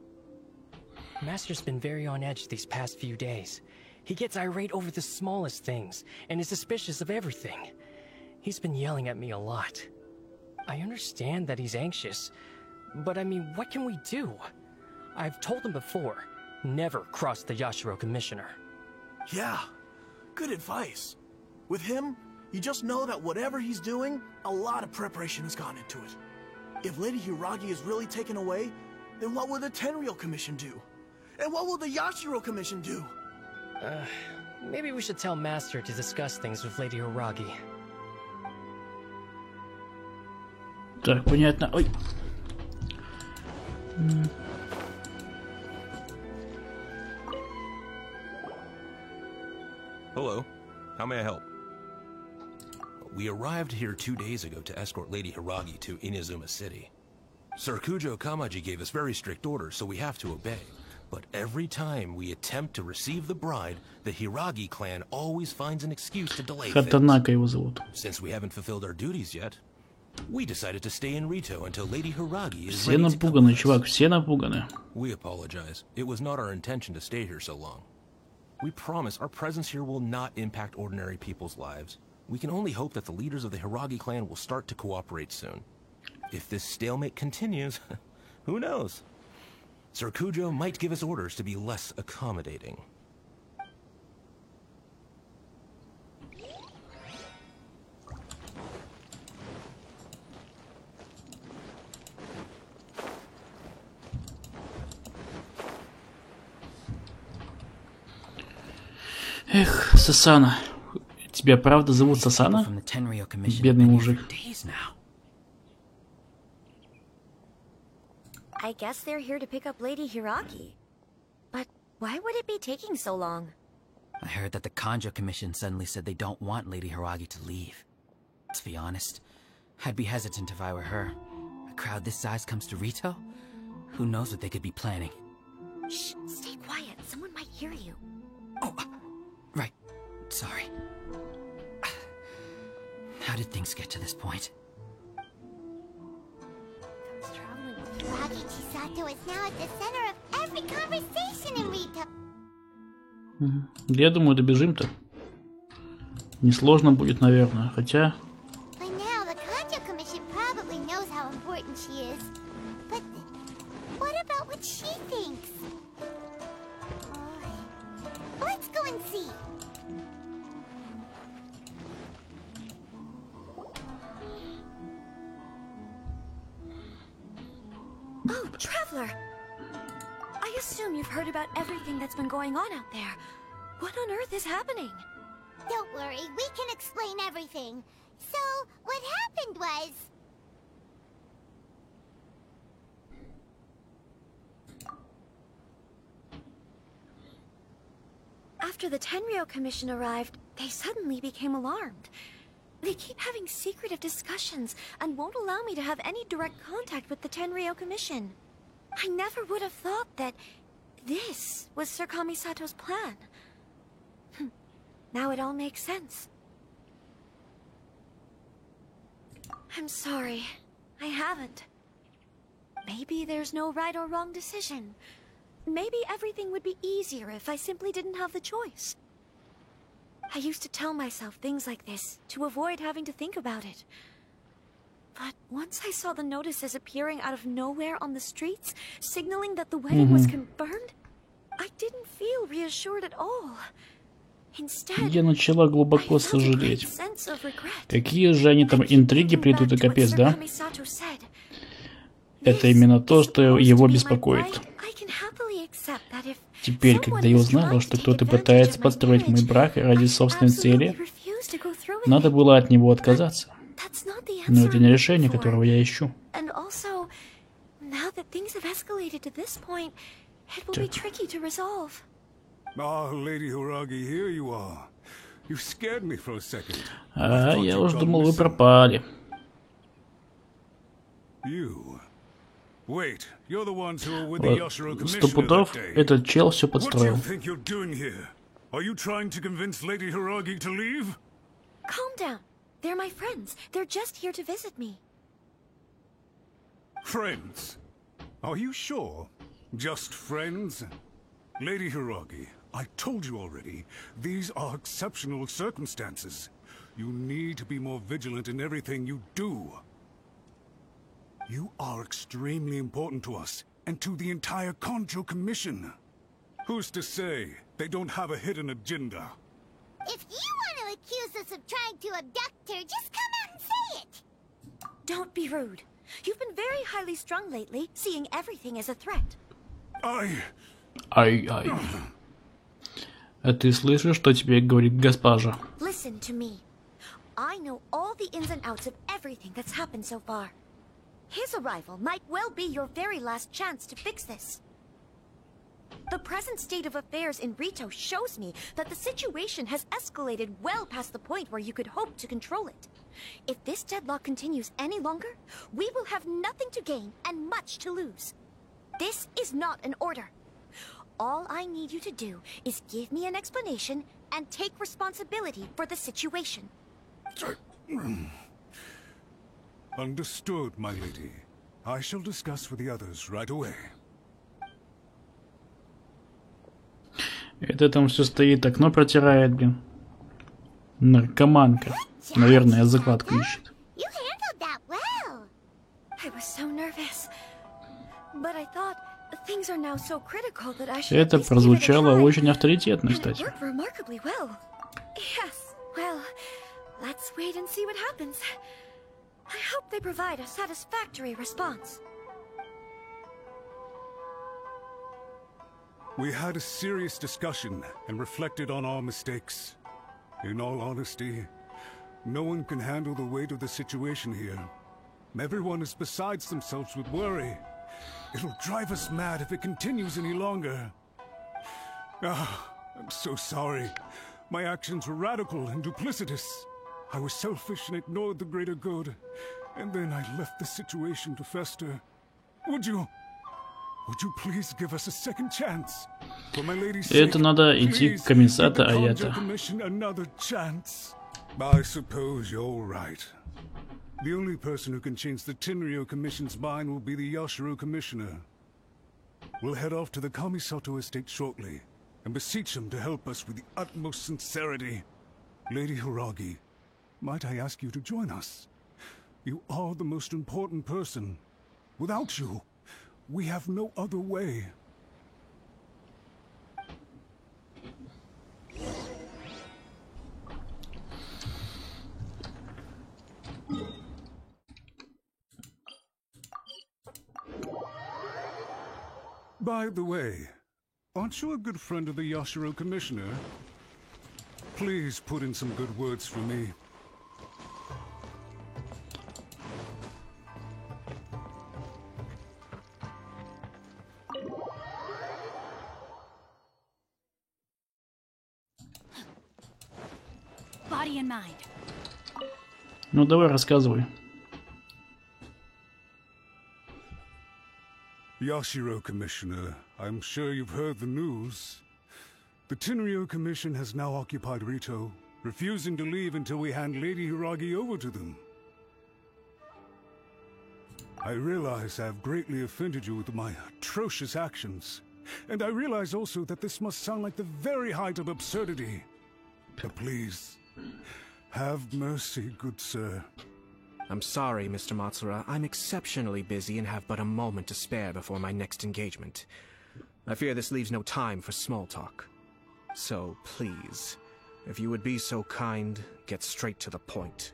Master's been very on edge these past few days. He gets irate over the smallest things, and is suspicious of everything. He's been yelling at me a lot. I understand that he's anxious, but I mean, what can we do? I've told him before, never cross the Yashiro Commissioner. Yeah, good advice. With him, you just know that whatever he's doing, a lot of preparation has gone into it. If Lady Hiragi is really taken away, then what will the Tenryou Commission do? And what will the Yashiro Commission do? Maybe we should tell Master to discuss things with Lady Hiragi. Так, понятно. Ой. Hello. How may I help? We arrived here 2 days ago to escort Lady Hiragi to Inazuma City. Sir Kujo Kamaji gave us very strict orders, so we have to obey. But every time we attempt to receive the bride, the Hiragi clan always finds an excuse to delay things. Хатанака его зовут. Since we haven't fulfilled our duties yet, We decided to stay in Rito until Lady Hiragi is Все ready to come напуганы, with us. чувак, все напуганы. We apologize. It was not our intention to stay here so long. We promise our presence here will not impact ordinary people's lives. We can only hope that the leaders of the Hiragi clan will start to cooperate soon. If this stalemate continues, who knows? Sir Kujo might give us orders to be less accommodating. Эх, Сасана. Тебя правда зовут Сасана? Бедный мужик. I guess they're here to pick up Lady Hiragi. But why would it be taking so long? I heard that the Kanjo Commission suddenly said they don't want Lady Hiragi to leave. To be honest, I'd be hesitant if I were her. A crowd this size comes to Rito? Who knows what they could be planning? Shh, stay quiet. Someone might hear you. Right. Sorry. How did things get to this point? Hiragi Chisato is now at the center of every conversation in Rito. Я думаю, добежим-то. Несложно будет, наверное, хотя... By now, the Kanjo Commission probably knows how important she is. But what about what she thinks? Let's go and see. Oh, Traveler! I assume you've heard about everything that's been going on out there. What on earth is happening? Don't worry, we can explain everything. So, what happened was... After the Tenryo Commission arrived, they suddenly became alarmed. They keep having secretive discussions and won't allow me to have any direct contact with the Tenryo Commission. I never would have thought that this was Sir Kamisato's plan. Now it all makes sense. I'm sorry. I haven't. Maybe there's no right or wrong decision. Maybe everything would be easier if I simply didn't have the choice. I used to tell myself things like this to avoid having to think about it. But once I saw the notices appearing out of nowhere on the streets, signaling that the wedding was confirmed, I didn't feel reassured at all. Instead, Я начала глубоко I felt a great сожалеть. sense of regret. Какие же они там интриги плетут и капец, да? Kamisato said, Это именно то, что его беспокоит. I can happily accept that if Теперь, когда я узнала, что кто-то пытается подстроить мой брак ради собственной цели, надо было от него отказаться. Но это не решение, которого я ищу. And also, now that things have escalated to this point, it will be tricky to resolve. Ah, Lady Hiragi, here you are. You scared me for a second. А, я уж думал, вы пропали. You. Wait, you're the ones who were with the Yashiro Вот, 100 Commissioner пудов, that day. этот чел все What do you подстроил. think you're doing here? Are you trying to convince Lady Hiragi to leave? Calm down. They're my friends. They're just here to visit me. Friends? Are you sure? Just friends? Lady Hiragi, I told you already, these are exceptional circumstances. You need to be more vigilant in everything you do. You are extremely important to us, and to the entire Kanjo Commission. Who's to say they don't have a hidden agenda? If you want to accuse us of trying to abduct her, just come out and say it! Don't be rude. You've been very highly strung lately, seeing everything as a threat. Ай. А ты слышишь, что тебе говорит госпожа? Listen to me. I know all the ins and outs of everything that's happened so far. His arrival might well be your very last chance to fix this. The present state of affairs in Rito shows me that the situation has escalated well past the point where you could hope to control it. If this deadlock continues any longer, we will have nothing to gain and much to lose. This is not an order. All I need you to do is give me an explanation and take responsibility for the situation. Understood, my lady. I shall discuss with the others right away. Это там все стоит, окно протирает, блин. Наркоманка. Наверное, закладку ищет. You handled that well. I was so nervous. But I thought things are now so critical that I should Это прозвучало очень авторитетно, кстати. worked remarkably well. Yes, well, let's wait and see what happens. I hope they provide a satisfactory response. We had a serious discussion and reflected on our mistakes. In all honesty, no one can handle the weight of the situation here. Everyone is besides themselves with worry. It'll drive us mad if it continues any longer. I'm so sorry. My actions were radical and duplicitous. I was selfish and ignored the greater good. And then I left the situation to fester. Would you please give us a second chance? For my lady's sake, Это надо идти к комиссату Аята. Another chance. I suppose you're right. The only person who can change the Tenryo Commission's mind will be the Yashiro Commissioner. We'll head off to the Kamisato estate shortly and beseech him to help us with the utmost sincerity. Lady Hiragi, might I ask you to join us? You are the most important person. Without you, we have no other way. By the way, aren't you a good friend of the Yashiro Commissioner? Please put in some good words for me. Body and mind. Ну давай, рассказывай. Yashiro Commissioner, I'm sure you've heard the news. The Tenryo Commission has now occupied Rito, refusing to leave until we hand Lady Hiragi over to them. I realize I have greatly offended you with my atrocious actions, and I realize also that this must sound like the very height of absurdity. But please, have mercy, good sir. I'm sorry, Mr. Matsura. I'm exceptionally busy and have but a moment to spare before my next engagement. I fear this leaves no time for small talk. So, please, if you would be so kind, get straight to the point.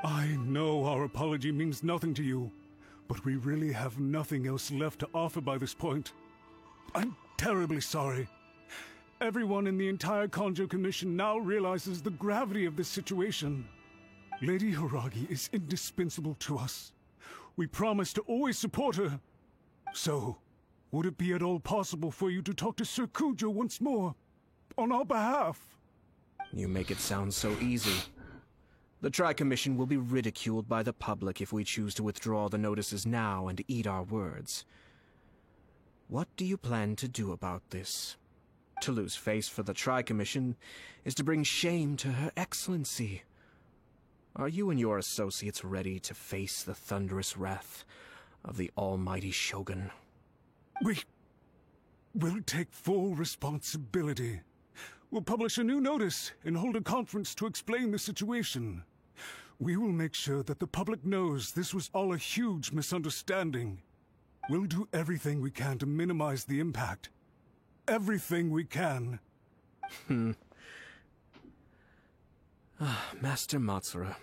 I know our apology means nothing to you, but we really have nothing else left to offer by this point. I'm terribly sorry. Everyone in the entire Kanjo Commission now realizes the gravity of this situation. Lady Hiragi is indispensable to us. We promise to always support her. So, would it be at all possible for you to talk to Sir Kujo once more, on our behalf? You make it sound so easy. The Tri-Commission will be ridiculed by the public if we choose to withdraw the notices now and eat our words. What do you plan to do about this? To lose face for the Tri-Commission is to bring shame to Her Excellency. Are you and your associates ready to face the thunderous wrath of the almighty Shogun? We'll take full responsibility. We'll publish a new notice and hold a conference to explain the situation. We will make sure that the public knows this was all a huge misunderstanding. We'll do everything we can to minimize the impact. Everything we can. Master Matsura,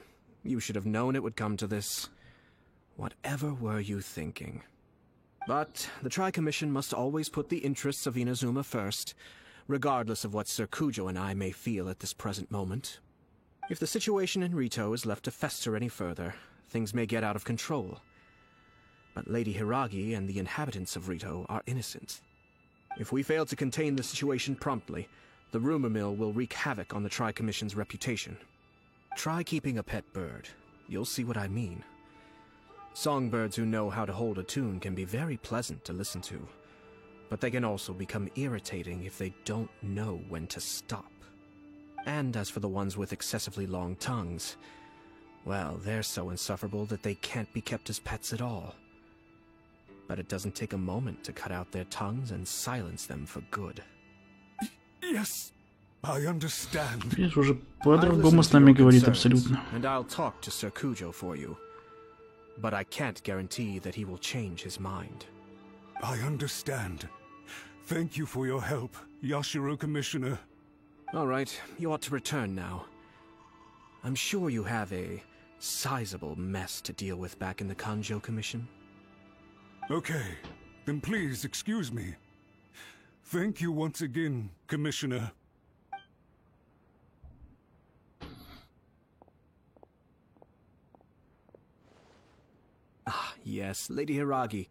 you should have known it would come to this. Whatever were you thinking? But the Tri-Commission must always put the interests of Inazuma first, regardless of what Sir Kujo and I may feel at this present moment. If the situation in Rito is left to fester any further, things may get out of control. But Lady Hiragi and the inhabitants of Rito are innocent. If we fail to contain the situation promptly, the rumor mill will wreak havoc on the Tri-Commission's reputation. Try keeping a pet bird. You'll see what I mean. Songbirds who know how to hold a tune can be very pleasant to listen to, but they can also become irritating if they don't know when to stop. And as for the ones with excessively long tongues, Well, they're so insufferable that they can't be kept as pets at all. But it doesn't take a moment to cut out their tongues and silence them for good. Yes, I understand. Видишь, уже по-другому с нами говорит абсолютно. And I'll talk to Sir Kujo for you. But I can't guarantee that he will change his mind. I understand. Thank you for your help, Yashiro Commissioner. All right, you ought to return now. I'm sure you have a sizable mess to deal with back in the Kanjo Commission. Okay, then please excuse me. Thank you once again, Commissioner. Ah, yes, Lady Hiragi.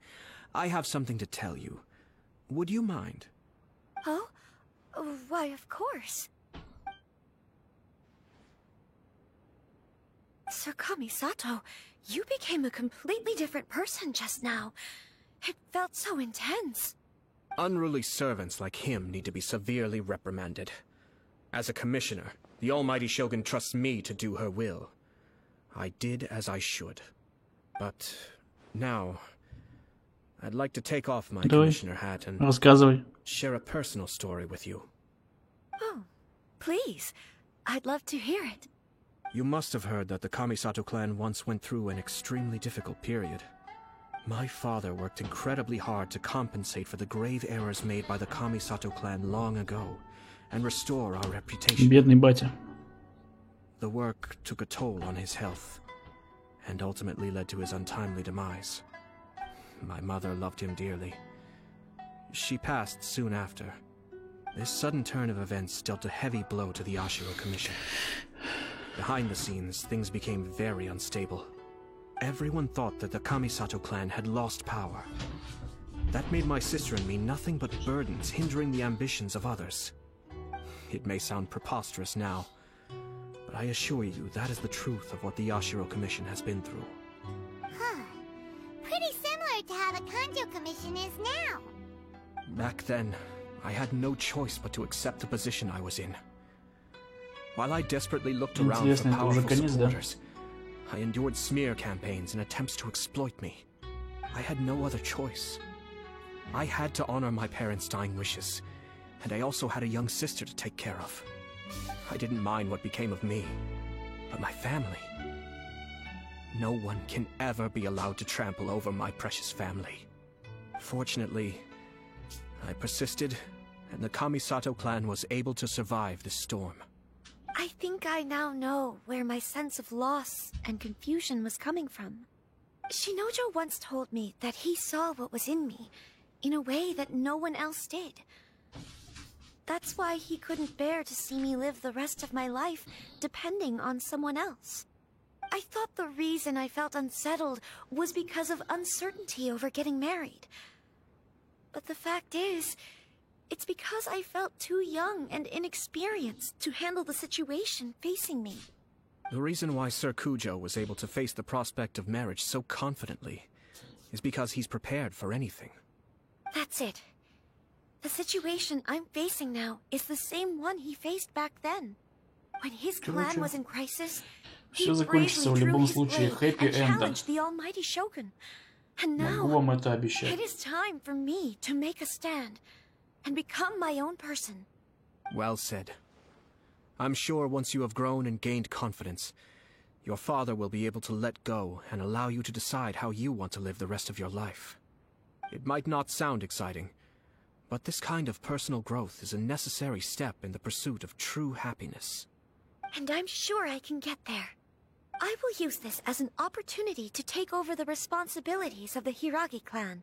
I have something to tell you. Would you mind? Oh? Why, of course. Sir Kamisato, you became a completely different person just now. It felt so intense. Unruly servants like him need to be severely reprimanded. As a commissioner, the Almighty Shogun trusts me to do her will. I did as I should. But now, I'd like to take off my commissioner hat and share a personal story with you. Oh, please. I'd love to hear it. You must have heard that the Kamisato clan once went through an extremely difficult period. My father worked incredibly hard to compensate for the grave errors made by the Kamisato clan long ago and restore our reputation. Бедный батя. The work took a toll on his health and ultimately led to his untimely demise. My mother loved him dearly. She passed soon after. This sudden turn of events dealt a heavy blow to the Yashiro Commission. Behind the scenes, things became very unstable. Everyone thought that the Kamisato clan had lost power. That made my sister and me nothing but burdens, hindering the ambitions of others. It may sound preposterous now, but I assure you that is the truth of what the Yashiro Commission has been through. Huh. Pretty similar to how the Kanjo Commission is now. Back then, I had no choice but to accept the position I was in. While I desperately looked around for powerful supporters, I endured smear campaigns and attempts to exploit me. I had no other choice. I had to honor my parents' dying wishes, and I also had a young sister to take care of. I didn't mind what became of me, but my family. No one can ever be allowed to trample over my precious family. Fortunately, I persisted, and the Kamisato clan was able to survive this storm. I think I now know where my sense of loss and confusion was coming from. Shinojo once told me that he saw what was in me, in a way that no one else did. That's why he couldn't bear to see me live the rest of my life depending on someone else. I thought the reason I felt unsettled was because of uncertainty over getting married. But the fact is, it's because I felt too young and inexperienced to handle the situation facing me. The reason why Sir Kujo was able to face the prospect of marriage so confidently is because he's prepared for anything. That's it. The situation I'm facing now is the same one he faced back then. When his clan was in crisis, he bravely drew his blade and challenged the Almighty Shogun. And now, it is time for me to make a stand and become my own person. Well said. I'm sure once you have grown and gained confidence, your father will be able to let go and allow you to decide how you want to live the rest of your life. It might not sound exciting, but this kind of personal growth is a necessary step in the pursuit of true happiness. And I'm sure I can get there. I will use this as an opportunity to take over the responsibilities of the Hiragi clan.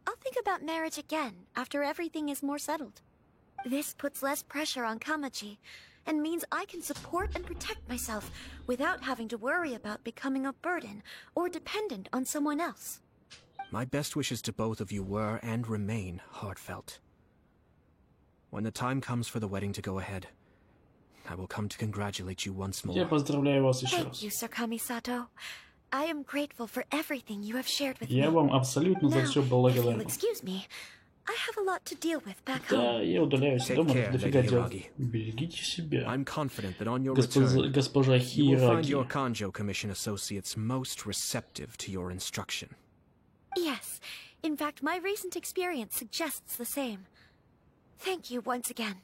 I'll think about marriage again after everything is more settled. This puts less pressure on Kamaji, and means I can support and protect myself without having to worry about becoming a burden or dependent on someone else. My best wishes to both of you were and remain heartfelt. When the time comes for the wedding to go ahead, I will come to congratulate you once more. Я поздравляю вас еще раз. Thank you, Sir Kamisato. I am grateful for everything you have shared with me. Я вам абсолютно за все благодарен. Excuse me, I have a lot to deal with back home. Да, я удаляюсь Take дома, care, дофига Lady дел. Hiragi. Берегите себя. I'm confident that on your Госпожа return, you will find Хираги. your Kanjo Commission associates most receptive to your instruction. Yes. In fact, my recent experience suggests the same. Thank you once again.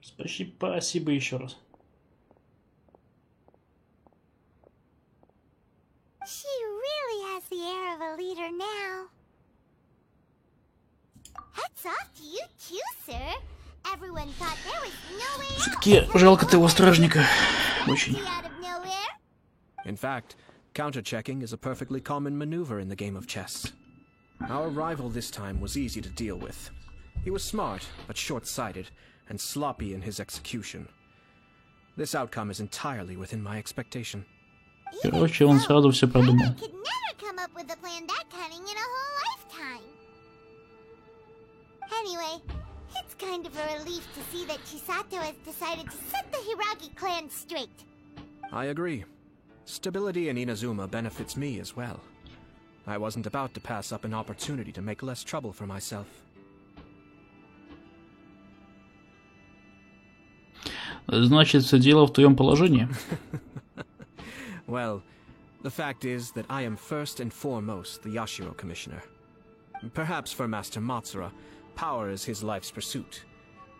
Спасибо еще раз. She really has the air of a leader now. Hats off to you too, sir. Everyone thought there was no way out. Все-таки жалко того стражника. Очень. Out of nowhere. In fact, counter-checking is a perfectly common maneuver in the game of chess. Our rival this time was easy to deal with. He was smart, but short-sighted, and sloppy in his execution. This outcome is entirely within my expectation. Короче, он сразу все продумал. Could never come up with a plan that cunning in a whole lifetime. Anyway, it's kind of a relief to see that Chisato has decided to set the Hiragi clan straight. I agree. Stability in Inazuma benefits me as well. I wasn't about to pass up an opportunity to make less trouble for myself. Значит, все дело в твоем положении. Well, the fact is that I am first and foremost the Yashiro Commissioner. Perhaps for Master Matsura, power is his life's pursuit.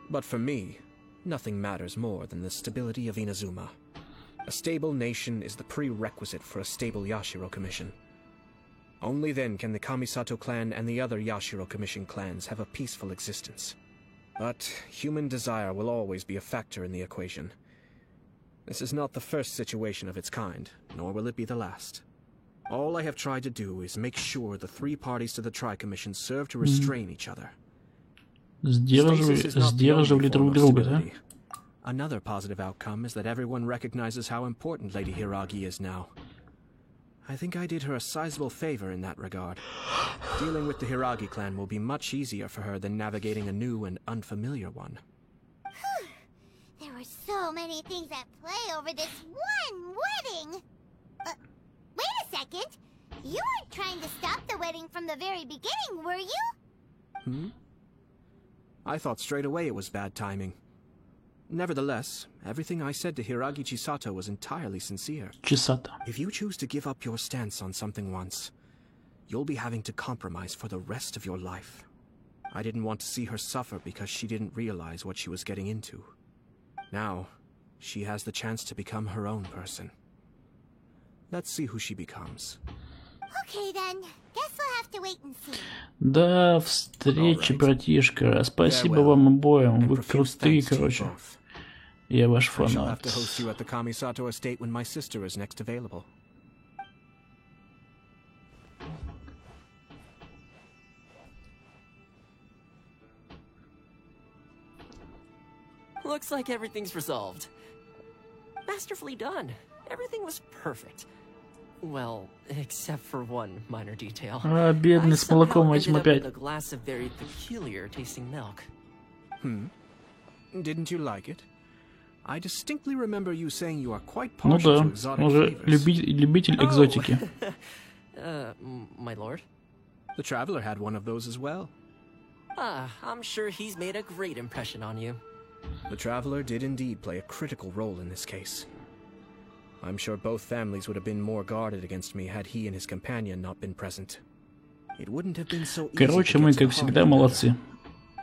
But for me, nothing matters more than the stability of Inazuma. A stable nation is the prerequisite for a stable Yashiro Commission. Only then can the Kamisato clan and the other Yashiro Commission clans have a peaceful existence. But human desire will always be a factor in the equation. This is not the first situation of its kind, nor will it be the last. All I have tried to do is make sure the three parties to the Tri-Commission serve to restrain each other. Сдерживали друг друга, да? Another positive outcome is that everyone recognizes how important Lady Hiragi is now. I think I did her a sizable favor in that regard. Dealing with the Hiragi clan will be much easier for her than navigating a new and unfamiliar one. There were so many things at play over this one wedding. Wait a second. You weren't trying to stop the wedding from the very beginning, were you? I thought straight away it was bad timing. Nevertheless, everything I said to Hiragi Chisato was entirely sincere. Chisato. If you choose to give up your stance on something once, you'll be having to compromise for the rest of your life. I didn't want to see her suffer because she didn't realize what she was getting into. Now, she has the chance to become her own person. Let's see who she becomes. Okay then. Guess we'll have to wait and see. До встречи, братишка. Спасибо вам обоим. Вы крутые, короче. Я ваш I shall have фанат. to host you at the Kamisato estate when my sister is next available. Looks like everything's resolved. Masterfully done. Everything was perfect. Well, except for one minor detail. А, бедный, с молоком I этим somehow ended опять. up with a glass of very peculiar tasting milk. Didn't you like it? I distinctly remember you saying you are quite Ну partial да, to exotic он же flavors. любитель экзотики. My lord? The Traveler had one of those as well. I'm sure he's made a great impression on you. The Traveler did indeed play a critical role in this case. I'm sure both families would have been more guarded against me had he and his companion not been present. It wouldn't have been so easy Короче, to мы, get to как the всегда, heart of the молодцы.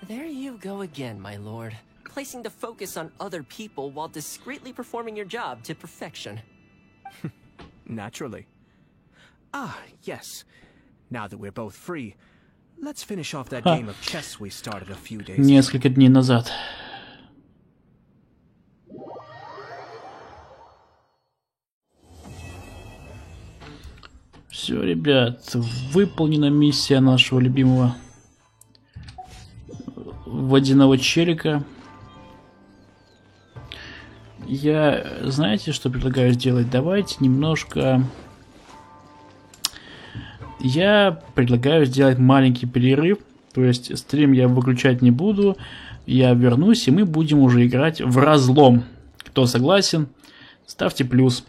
There you go again, my lord. Placing the focus on other people while discreetly performing your job to perfection. Naturally. Yes. Now that we're both free, let's finish off that Ха. game of chess we started a few days ago. Несколько дней назад. Все, ребят, выполнена миссия нашего любимого водяного челика. Я, знаете, что предлагаю сделать? Давайте немножко... Я предлагаю сделать маленький перерыв. То есть стрим я выключать не буду. Я вернусь, и мы будем уже играть в разлом. Кто согласен, ставьте плюс.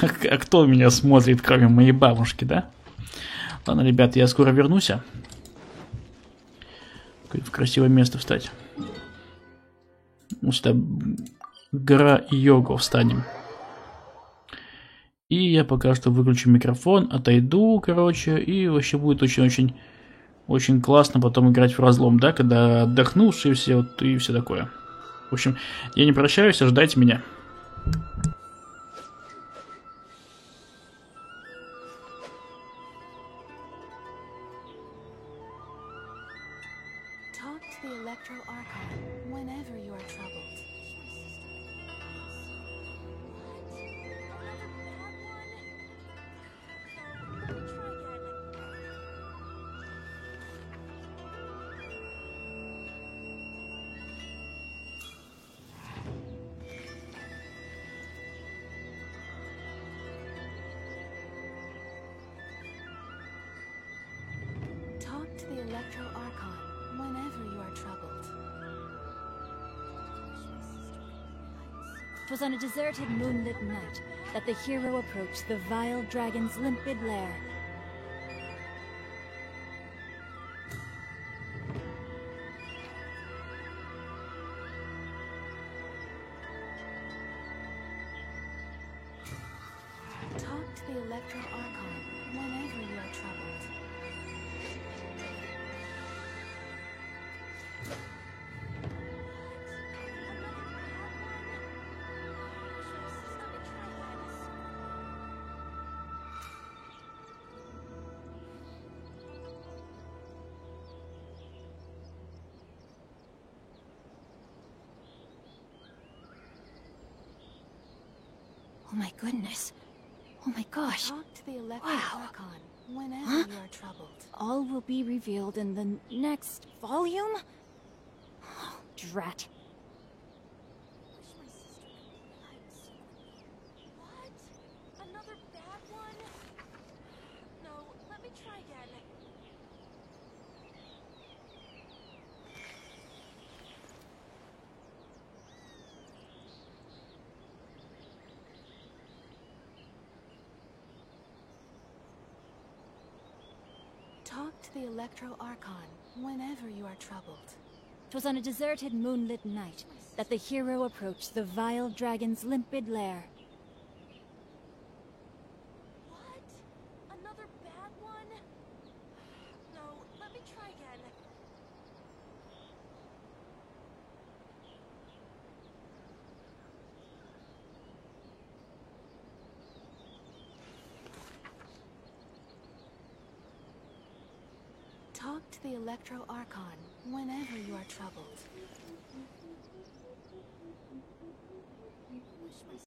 А кто меня смотрит, кроме моей бабушки, да? Ладно, ребят, я скоро вернусь. В красивое место встать. Ну, сюда гора Його встанем. И я пока что выключу микрофон, отойду, короче, и вообще будет очень классно потом играть в разлом, да, когда отдохнешь и все, вот, и все такое. В общем, я не прощаюсь, ожидайте меня. Talk to the Electro Archon whenever you are troubled. Talk to the Electro Archon whenever you are troubled. 'Twas on a deserted moonlit night that the hero approached the vile dragon's limpid lair. Talk to the Electro Archon whenever you are troubled. Oh my goodness. Oh my gosh. Talk to the Electro Archon whenever you are troubled. All will be revealed in the next volume? Oh, drat. What? Another bad one? No, let me try again. Talk to the Electro Archon whenever you are troubled. 'Twas on a deserted moonlit night that the hero approached the vile dragon's limpid lair. What? Another bad one? No, let me try again. Talk to the Electro Archon whenever you are troubled.